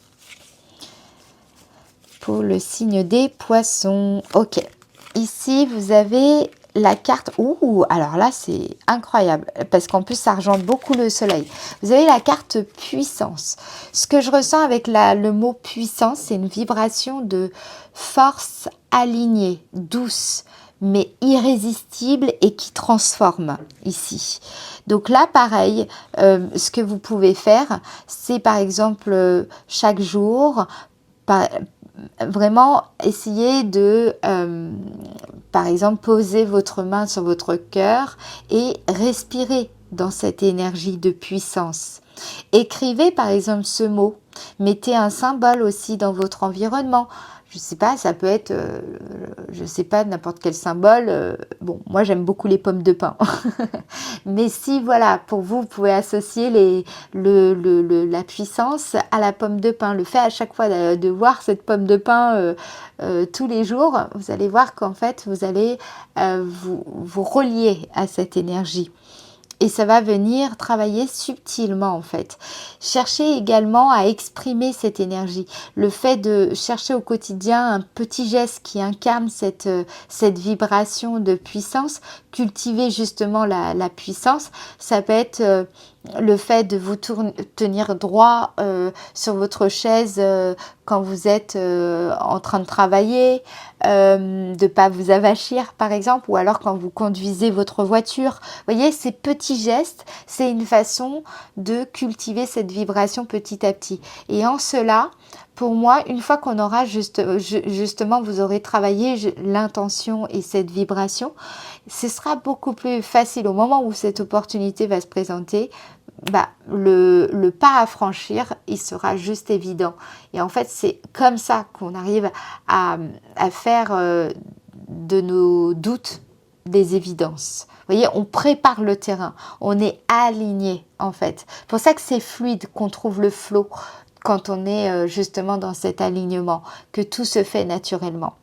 Pour le signe des poissons, ok. Ici, vous avez la carte, alors là, c'est incroyable, parce qu'en plus, ça rejoint beaucoup le soleil. Vous avez la carte puissance. Ce que je ressens avec le mot puissance, c'est une vibration de force alignée, douce, mais irrésistible et qui transforme ici. Donc là, pareil, ce que vous pouvez faire, c'est par exemple chaque jour, vraiment essayer de, par exemple, poser votre main sur votre cœur et respirer dans cette énergie de puissance. Écrivez par exemple ce mot, mettez un symbole aussi dans votre environnement. Je sais pas, ça peut être, je sais pas, n'importe quel symbole. Bon, moi j'aime beaucoup les pommes de pin. Mais si, voilà, pour vous, vous pouvez associer la puissance à la pomme de pin. Le fait à chaque fois de voir cette pomme de pin tous les jours, vous allez voir qu'en fait, vous allez vous relier à cette énergie. Et ça va venir travailler subtilement en fait. Cherchez également à exprimer cette énergie. Le fait de chercher au quotidien un petit geste qui incarne cette vibration de puissance, cultiver justement la puissance, ça peut être le fait de vous tenir droit sur votre chaise quand vous êtes en train de travailler, de ne pas vous avachir par exemple, ou alors quand vous conduisez votre voiture. Vous voyez, ces petits gestes, c'est une façon de cultiver cette vibration petit à petit. Et en cela, pour moi, une fois qu'on aura justement, vous aurez travaillé l'intention et cette vibration, ce sera beaucoup plus facile au moment où cette opportunité va se présenter. Le pas à franchir, il sera juste évident. Et en fait, c'est comme ça qu'on arrive à faire de nos doutes des évidences. Vous voyez, on prépare le terrain, on est aligné en fait. C'est pour ça que c'est fluide, qu'on trouve le flow. quand on est justement dans cet alignement, que tout se fait naturellement.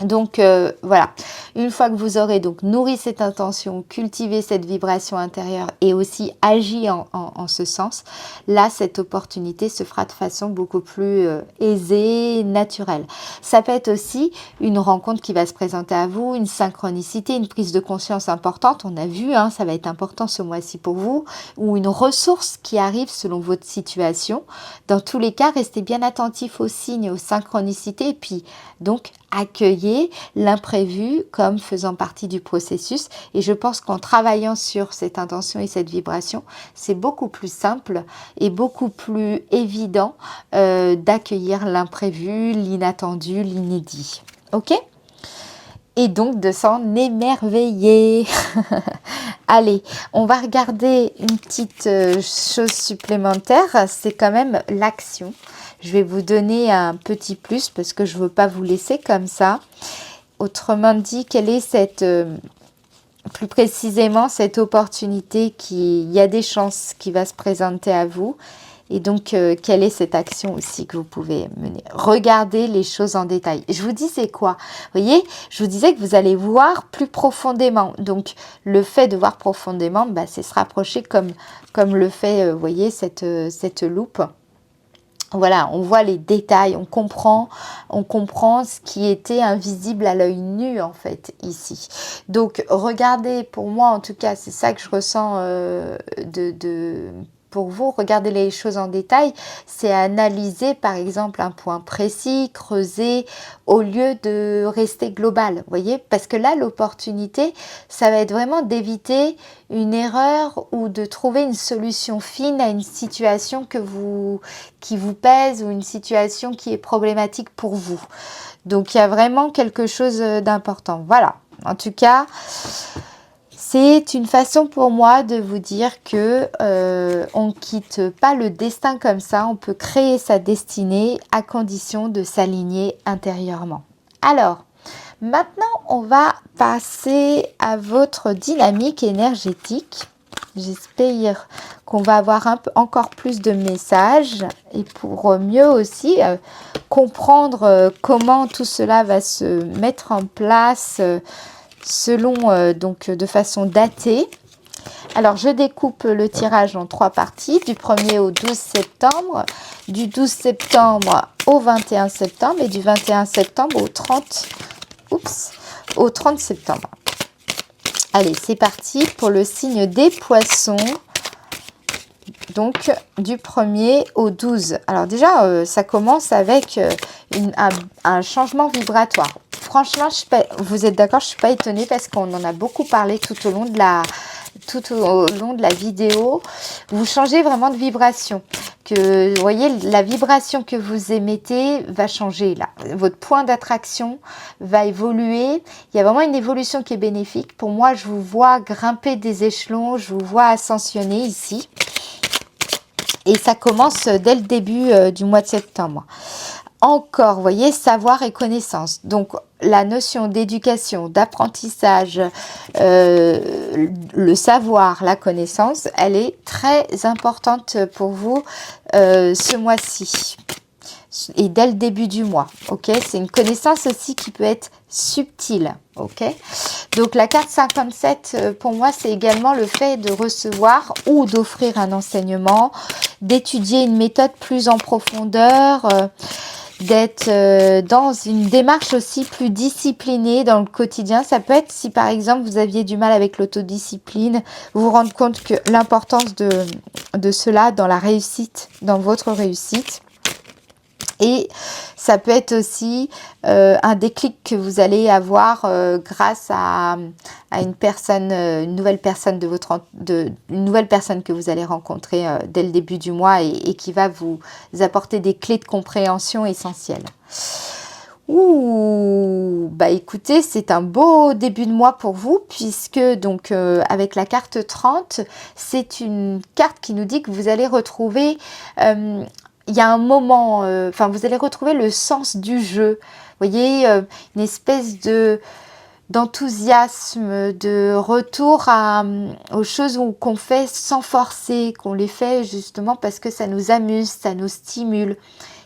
Donc voilà, une fois que vous aurez donc nourri cette intention, cultivé cette vibration intérieure et aussi agi en ce sens, là cette opportunité se fera de façon beaucoup plus aisée, naturelle. Ça peut être aussi une rencontre qui va se présenter à vous, une synchronicité, une prise de conscience importante, on a vu, hein, ça va être important ce mois-ci pour vous, ou une ressource qui arrive selon votre situation. Dans tous les cas, restez bien attentifs aux signes, aux synchronicités, et puis donc accueillez l'imprévu comme faisant partie du processus. Et je pense qu'en travaillant sur cette intention et cette vibration, c'est beaucoup plus simple et beaucoup plus évident d'accueillir l'imprévu, l'inattendu, l'inédit. Ok ? Et donc de s'en émerveiller. Allez, on va regarder une petite chose supplémentaire, c'est quand même l'action. Je vais vous donner un petit plus parce que je ne veux pas vous laisser comme ça. Autrement dit, quelle est cette, plus précisément cette opportunité il y a des chances qui va se présenter à vous. Et donc, quelle est cette action aussi que vous pouvez mener? Regardez les choses en détail. Je vous disais quoi? Vous voyez, je vous disais que vous allez voir plus profondément. Donc, le fait de voir profondément, bah, c'est se rapprocher comme le fait, vous voyez, cette loupe. Voilà, on voit les détails, on comprend ce qui était invisible à l'œil nu en fait ici. Donc regardez, pour moi en tout cas, c'est ça que je ressens pour vous, regardez les choses en détail, c'est analyser par exemple un point précis, creuser, au lieu de rester global, vous voyez, parce que là l'opportunité, ça va être vraiment d'éviter une erreur ou de trouver une solution fine à une situation qui vous pèse ou une situation qui est problématique pour vous. Donc il y a vraiment quelque chose d'important. Voilà, en tout cas, c'est une façon pour moi de vous dire que on ne quitte pas le destin comme ça, on peut créer sa destinée à condition de s'aligner intérieurement. Alors, maintenant, on va passer à votre dynamique énergétique. J'espère qu'on va avoir encore plus de messages et pour mieux aussi comprendre comment tout cela va se mettre en place selon donc de façon datée. Alors je découpe le tirage en 3 parties, du 1er au 12 septembre, du 12 septembre au 21 septembre et du 21 septembre au 30 septembre. Allez, c'est parti pour le signe des poissons. Donc du 1er au 12. Alors déjà, ça commence avec un changement vibratoire. Franchement, vous êtes d'accord, je ne suis pas étonnée parce qu'on en a beaucoup parlé tout au long de la vidéo. Vous changez vraiment de vibration. Vous voyez, la vibration que vous émettez va changer là. Votre point d'attraction va évoluer. Il y a vraiment une évolution qui est bénéfique. Pour moi, je vous vois grimper des échelons, je vous vois ascensionner ici. Et ça commence dès le début du mois de septembre. Encore, vous voyez, savoir et connaissance. Donc, la notion d'éducation, d'apprentissage, le savoir, la connaissance, elle est très importante pour vous ce mois-ci. Et dès le début du mois, ok? C'est une connaissance aussi qui peut être subtile, ok? Donc la carte 57, pour moi, c'est également le fait de recevoir ou d'offrir un enseignement, d'étudier une méthode plus en profondeur, d'être dans une démarche aussi plus disciplinée dans le quotidien. Ça peut être si par exemple vous aviez du mal avec l'autodiscipline, vous vous rendez compte que l'importance de cela dans la réussite, dans votre réussite. Et ça peut être aussi un déclic que vous allez avoir grâce à une personne, une nouvelle personne une nouvelle personne que vous allez rencontrer dès le début du mois et qui va vous apporter des clés de compréhension essentielles. Ouh, bah écoutez, c'est un beau début de mois pour vous puisque donc avec la carte 30, c'est une carte qui nous dit que vous allez retrouver il y a un moment, vous allez retrouver le sens du jeu. Vous voyez, une espèce de d'enthousiasme, de retour aux choses qu'on fait sans forcer, qu'on les fait justement parce que ça nous amuse, ça nous stimule.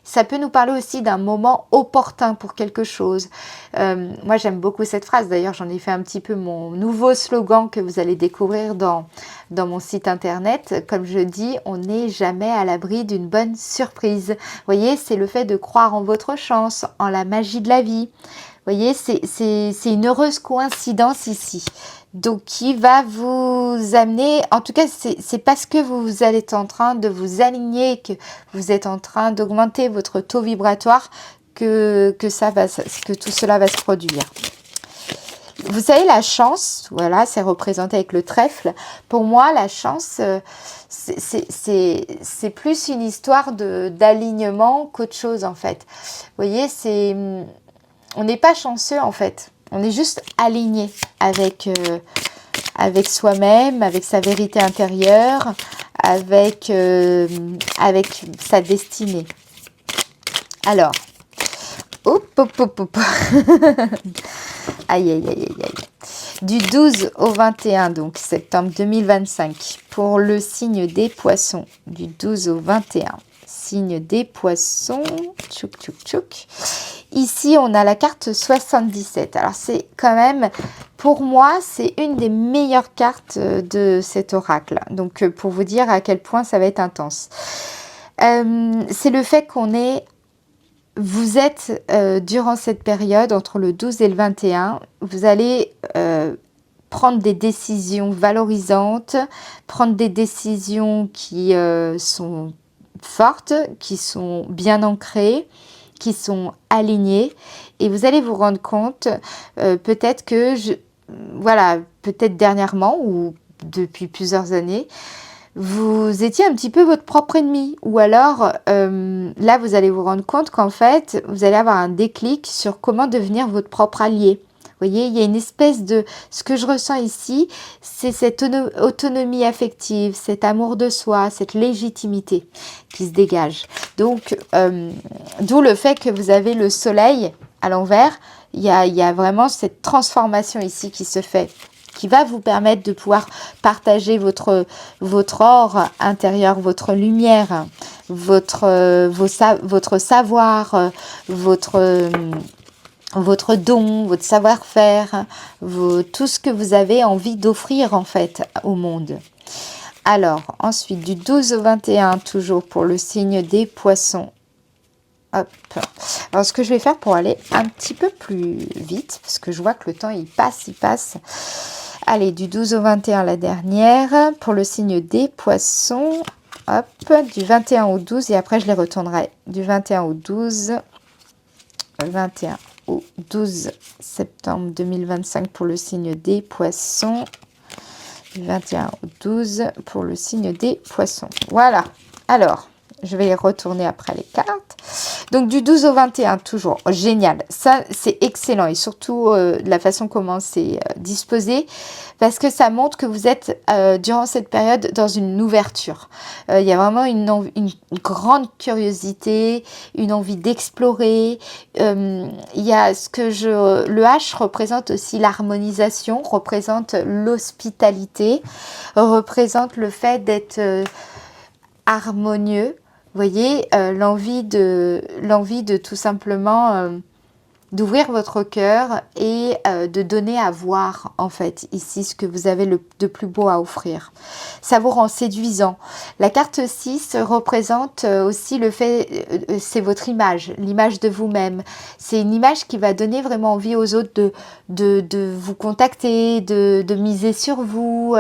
Ça peut nous parler aussi d'un moment opportun pour quelque chose. Moi, j'aime beaucoup cette phrase. D'ailleurs, j'en ai fait un petit peu mon nouveau slogan que vous allez découvrir dans mon site internet. Comme je dis, on n'est jamais à l'abri d'une bonne surprise. Vous voyez, c'est le fait de croire en votre chance, en la magie de la vie. Vous voyez, c'est une heureuse coïncidence ici. Donc, qui va vous amener, en tout cas, c'est parce que vous êtes en train de vous aligner, que vous êtes en train d'augmenter votre taux vibratoire, que tout cela va se produire. Vous savez, la chance, voilà, c'est représenté avec le trèfle. Pour moi, la chance, c'est plus une histoire d'alignement qu'autre chose, en fait. Vous voyez, on n'est pas chanceux, en fait. On est juste aligné avec soi-même, avec sa vérité intérieure, avec sa destinée. Alors, hop, hop, hop, hop. Aïe, aïe, aïe, aïe, aïe. Du 12 au 21, donc septembre 2025, pour le signe des poissons. Du 12 au 21, signe des poissons. Tchouk, tchouk, tchouk. Ici, on a la carte 77. Alors, c'est quand même, pour moi, c'est une des meilleures cartes de cet oracle. Donc, pour vous dire à quel point ça va être intense. C'est le fait vous êtes, durant cette période, entre le 12 et le 21, vous allez prendre des décisions valorisantes, prendre des décisions qui sont fortes, qui sont bien ancrées, qui sont alignés, et vous allez vous rendre compte peut-être que peut-être dernièrement ou depuis plusieurs années, vous étiez un petit peu votre propre ennemi, ou alors là vous allez vous rendre compte qu'en fait vous allez avoir un déclic sur comment devenir votre propre allié. Vous voyez, il y a une espèce de... Ce que je ressens ici, c'est cette autonomie affective, cet amour de soi, cette légitimité qui se dégage. Donc, d'où le fait que vous avez le soleil à l'envers. Il y a vraiment cette transformation ici qui se fait, qui va vous permettre de pouvoir partager votre or intérieur, votre lumière, votre savoir, votre don, votre savoir-faire, tout ce que vous avez envie d'offrir en fait au monde. Alors, ensuite, du 12 au 21, toujours pour le signe des poissons. Hop. Alors, ce que je vais faire pour aller un petit peu plus vite, parce que je vois que le temps, il passe. Allez, du 12 au 21, la dernière, pour le signe des poissons. Hop, du 21 au 12, et après, je les retournerai du 21 au 12. 21 au 12 septembre 2025 pour le signe des poissons. Du 21 au 12 pour le signe des poissons. Voilà. Alors, je vais les retourner après les cartes. Donc, du 12 au 21, toujours. Oh, génial. Ça, c'est excellent. Et surtout, la façon comment c'est disposé. Parce que ça montre que vous êtes, durant cette période, dans une ouverture. Il y a vraiment une grande curiosité, une envie d'explorer. Il y a le H représente aussi l'harmonisation, représente l'hospitalité, représente le fait d'être harmonieux. Vous voyez, l'envie de tout simplement d'ouvrir votre cœur et de donner à voir, en fait, ici, ce que vous avez de plus beau à offrir. Ça vous rend séduisant. La carte 6 représente aussi le fait, c'est votre image, l'image de vous-même. C'est une image qui va donner vraiment envie aux autres de vous contacter, de miser sur vous,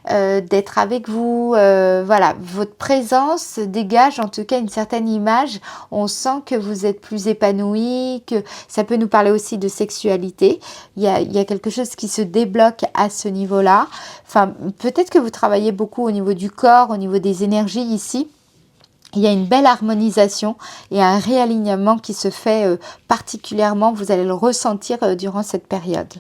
d'être avec vous. Voilà, votre présence dégage en tout cas une certaine image. On sent que vous êtes plus épanoui, que ça peut nous parler aussi de sexualité. Il y a quelque chose qui se débloque à ce niveau-là. Enfin, peut-être que vous travaillez beaucoup au niveau du corps, au niveau des énergies ici. Il y a une belle harmonisation et un réalignement qui se fait particulièrement. Vous allez le ressentir durant cette période.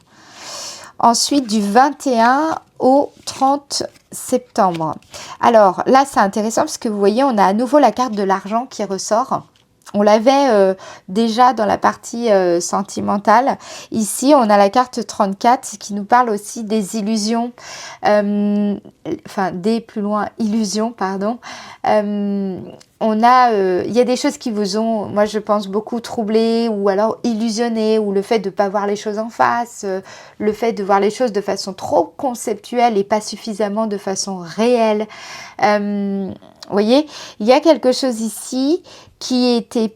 Ensuite, du 21 au 30 septembre. Alors là, c'est intéressant parce que vous voyez, on a à nouveau la carte de l'argent qui ressort. On l'avait déjà dans la partie sentimentale. Ici, on a la carte 34 qui nous parle aussi des illusions. Enfin, des plus loin, illusions, pardon. Il y a des choses qui vous ont, moi je pense, beaucoup troublé ou alors illusionné, ou le fait de ne pas voir les choses en face, le fait de voir les choses de façon trop conceptuelle et pas suffisamment de façon réelle. Vous voyez, il y a quelque chose ici qui était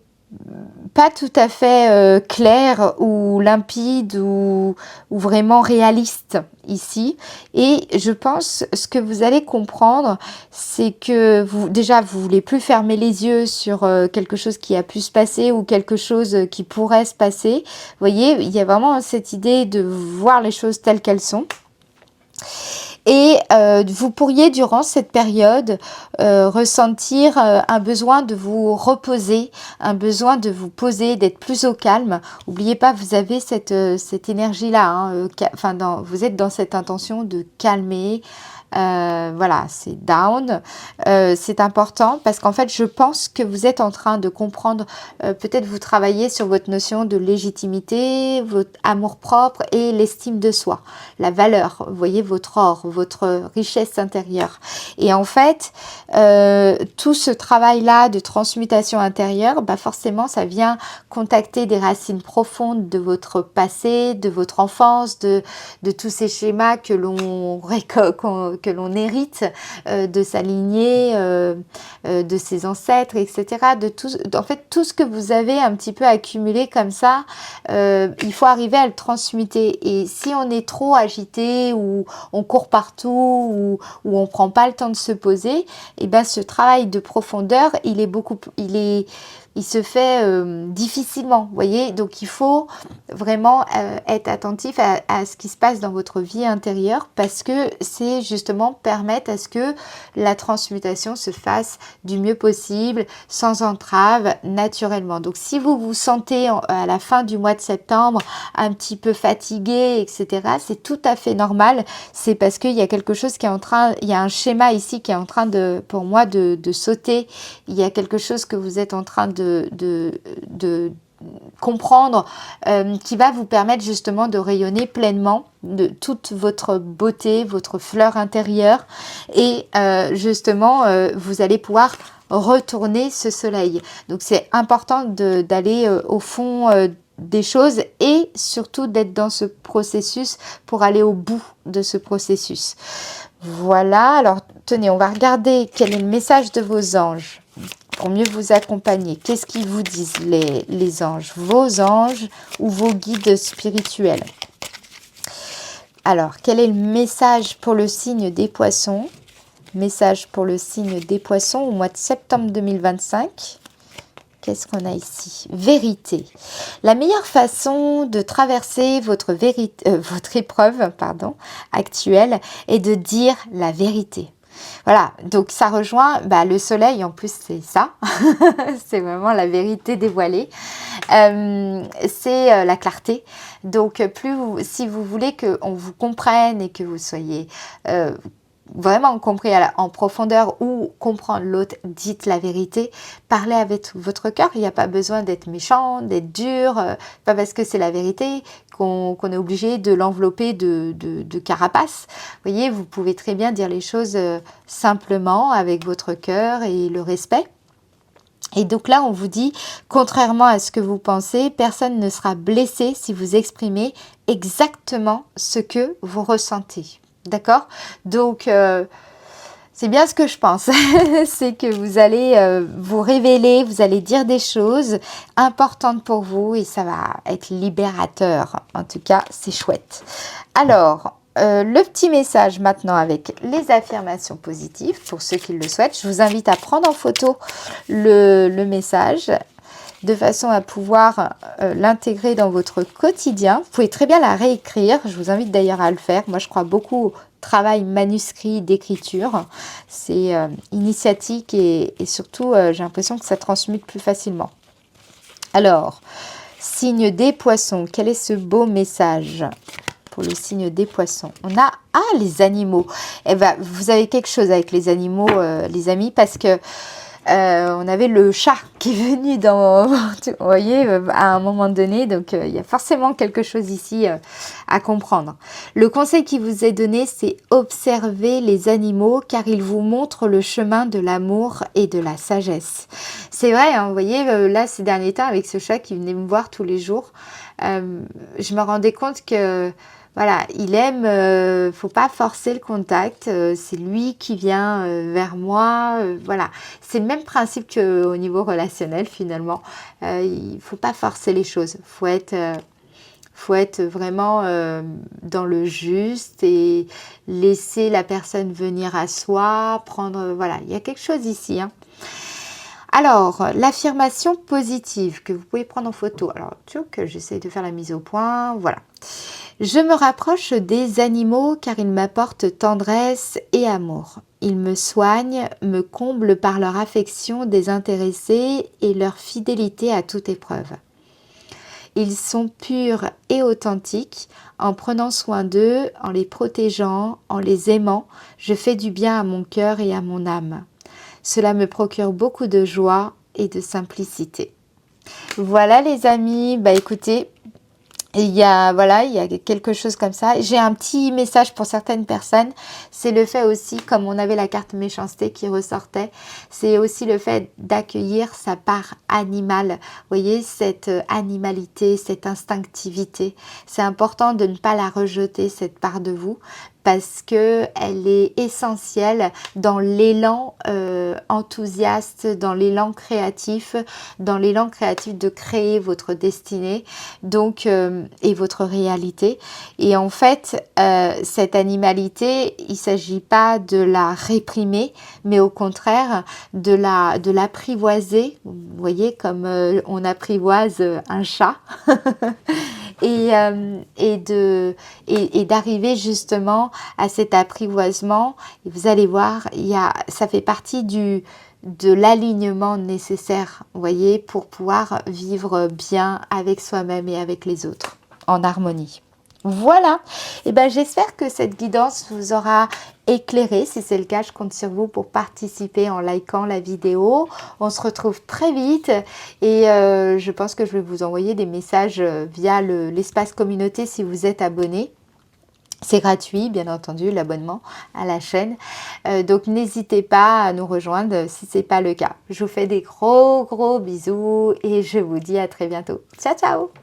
pas tout à fait clair ou limpide ou vraiment réaliste ici. Et je pense ce que vous allez comprendre, c'est que vous voulez plus fermer les yeux sur quelque chose qui a pu se passer ou quelque chose qui pourrait se passer. Vous voyez, il y a vraiment cette idée de voir les choses telles qu'elles sont. Et vous pourriez, durant cette période, ressentir un besoin de vous reposer, un besoin de vous poser, d'être plus au calme. N'oubliez pas, vous avez cette énergie-là. Hein, vous êtes dans cette intention de calmer. Voilà, c'est down. C'est important parce qu'en fait, je pense que vous êtes en train de comprendre, peut-être vous travaillez sur votre notion de légitimité, votre amour-propre et l'estime de soi, la valeur, vous voyez, votre or, votre richesse intérieure. Et en fait, tout ce travail-là de transmutation intérieure, bah forcément, ça vient contacter des racines profondes de votre passé, de votre enfance, de tous ces schémas que l'on hérite de sa lignée, de ses ancêtres, etc. En fait, tout ce que vous avez un petit peu accumulé comme ça, il faut arriver à le transmuter. Et si on est trop agité ou on court partout ou on prend pas le temps de se poser, et ben ce travail de profondeur, il se fait difficilement, vous voyez. Donc il faut vraiment être attentif à ce qui se passe dans votre vie intérieure, parce que c'est justement permettre à ce que la transmutation se fasse du mieux possible, sans entrave, naturellement. Donc si vous vous sentez à la fin du mois de septembre un petit peu fatigué, etc., c'est tout à fait normal. C'est parce qu'il y a quelque chose qui est en train, il y a un schéma ici qui est en train pour moi de sauter. Il y a quelque chose que vous êtes en train de comprendre, qui va vous permettre justement de rayonner pleinement de toute votre beauté, votre fleur intérieure, et justement vous allez pouvoir retourner ce soleil. Donc c'est important d'aller au fond des choses, et surtout d'être dans ce processus pour aller au bout de ce processus. Voilà, alors tenez, on va regarder quel est le message de vos anges pour mieux vous accompagner. Qu'est-ce qu'ils vous disent, les anges, vos anges ou vos guides spirituels? Alors, quel est le message pour le signe des poissons? Message pour le signe des poissons au mois de septembre 2025. Qu'est-ce qu'on a ici? Vérité. La meilleure façon de traverser votre épreuve actuelle est de dire la vérité. Voilà, donc ça rejoint le soleil, en plus c'est ça, c'est vraiment la vérité dévoilée, c'est la clarté. Donc si vous voulez qu'on vous comprenne et que vous soyez vraiment compris en profondeur ou comprendre l'autre, dites la vérité, parlez avec votre cœur. Il n'y a pas besoin d'être méchant, d'être dur, pas parce que c'est la vérité qu'on est obligé de l'envelopper de carapace. Vous voyez, vous pouvez très bien dire les choses simplement avec votre cœur et le respect. Et donc là, on vous dit, contrairement à ce que vous pensez, personne ne sera blessé si vous exprimez exactement ce que vous ressentez. D'accord? Donc, c'est bien ce que je pense. C'est que vous allez vous révéler, vous allez dire des choses importantes pour vous et ça va être libérateur. En tout cas, c'est chouette. Alors, le petit message maintenant avec les affirmations positives pour ceux qui le souhaitent. Je vous invite à prendre en photo le message de façon à pouvoir l'intégrer dans votre quotidien. Vous pouvez très bien la réécrire, je vous invite d'ailleurs à le faire. Moi, je crois beaucoup au travail manuscrit d'écriture. C'est initiatique et surtout, j'ai l'impression que ça transmute plus facilement. Alors, signe des poissons, quel est ce beau message pour le signe des poissons? On a, les animaux. Eh ben, vous avez quelque chose avec les animaux, les amis, parce que On avait le chat qui est venu dans, vous voyez, à un moment donné. Donc, il y a forcément quelque chose ici à comprendre. Le conseil qui vous est donné, c'est observer les animaux car ils vous montrent le chemin de l'amour et de la sagesse. C'est vrai, hein, vous voyez, là, ces derniers temps, avec ce chat qui venait me voir tous les jours, je me rendais compte que voilà, il aime, faut pas forcer le contact, c'est lui qui vient vers moi, voilà. C'est le même principe qu'au niveau relationnel finalement. Il faut pas forcer les choses, faut être vraiment dans le juste et laisser la personne venir à soi, prendre, voilà, il y a quelque chose ici, hein. Alors, l'affirmation positive que vous pouvez prendre en photo. Alors, tu vois que j'essaie de faire la mise au point, voilà. Je me rapproche des animaux car ils m'apportent tendresse et amour. Ils me soignent, me comblent par leur affection désintéressée et leur fidélité à toute épreuve. Ils sont purs et authentiques. En prenant soin d'eux, en les protégeant, en les aimant, je fais du bien à mon cœur et à mon âme. Cela me procure beaucoup de joie et de simplicité. Voilà les amis, bah écoutez, voilà, il y a quelque chose comme ça. J'ai un petit message pour certaines personnes. C'est le fait aussi, comme on avait la carte méchanceté qui ressortait, c'est aussi le fait d'accueillir sa part animale. Vous voyez, cette animalité, cette instinctivité. C'est important de ne pas la rejeter, cette part de vous, parce que elle est essentielle dans l'élan enthousiaste, dans l'élan créatif de créer votre destinée, donc et votre réalité. Et en fait, cette animalité, il ne s'agit pas de la réprimer, mais au contraire de l'apprivoiser. Vous voyez, comme on apprivoise un chat. Et d'arriver justement à cet apprivoisement. Et vous allez voir, ça fait partie de l'alignement nécessaire, vous voyez, pour pouvoir vivre bien avec soi-même et avec les autres, en harmonie. Voilà, et ben j'espère que cette guidance vous aura éclairé. Si c'est le cas, je compte sur vous pour participer en likant la vidéo. On se retrouve très vite et je pense que je vais vous envoyer des messages via l'espace communauté si vous êtes abonné. C'est gratuit, bien entendu, l'abonnement à la chaîne. Donc, n'hésitez pas à nous rejoindre si ce n'est pas le cas. Je vous fais des gros bisous et je vous dis à très bientôt. Ciao, ciao!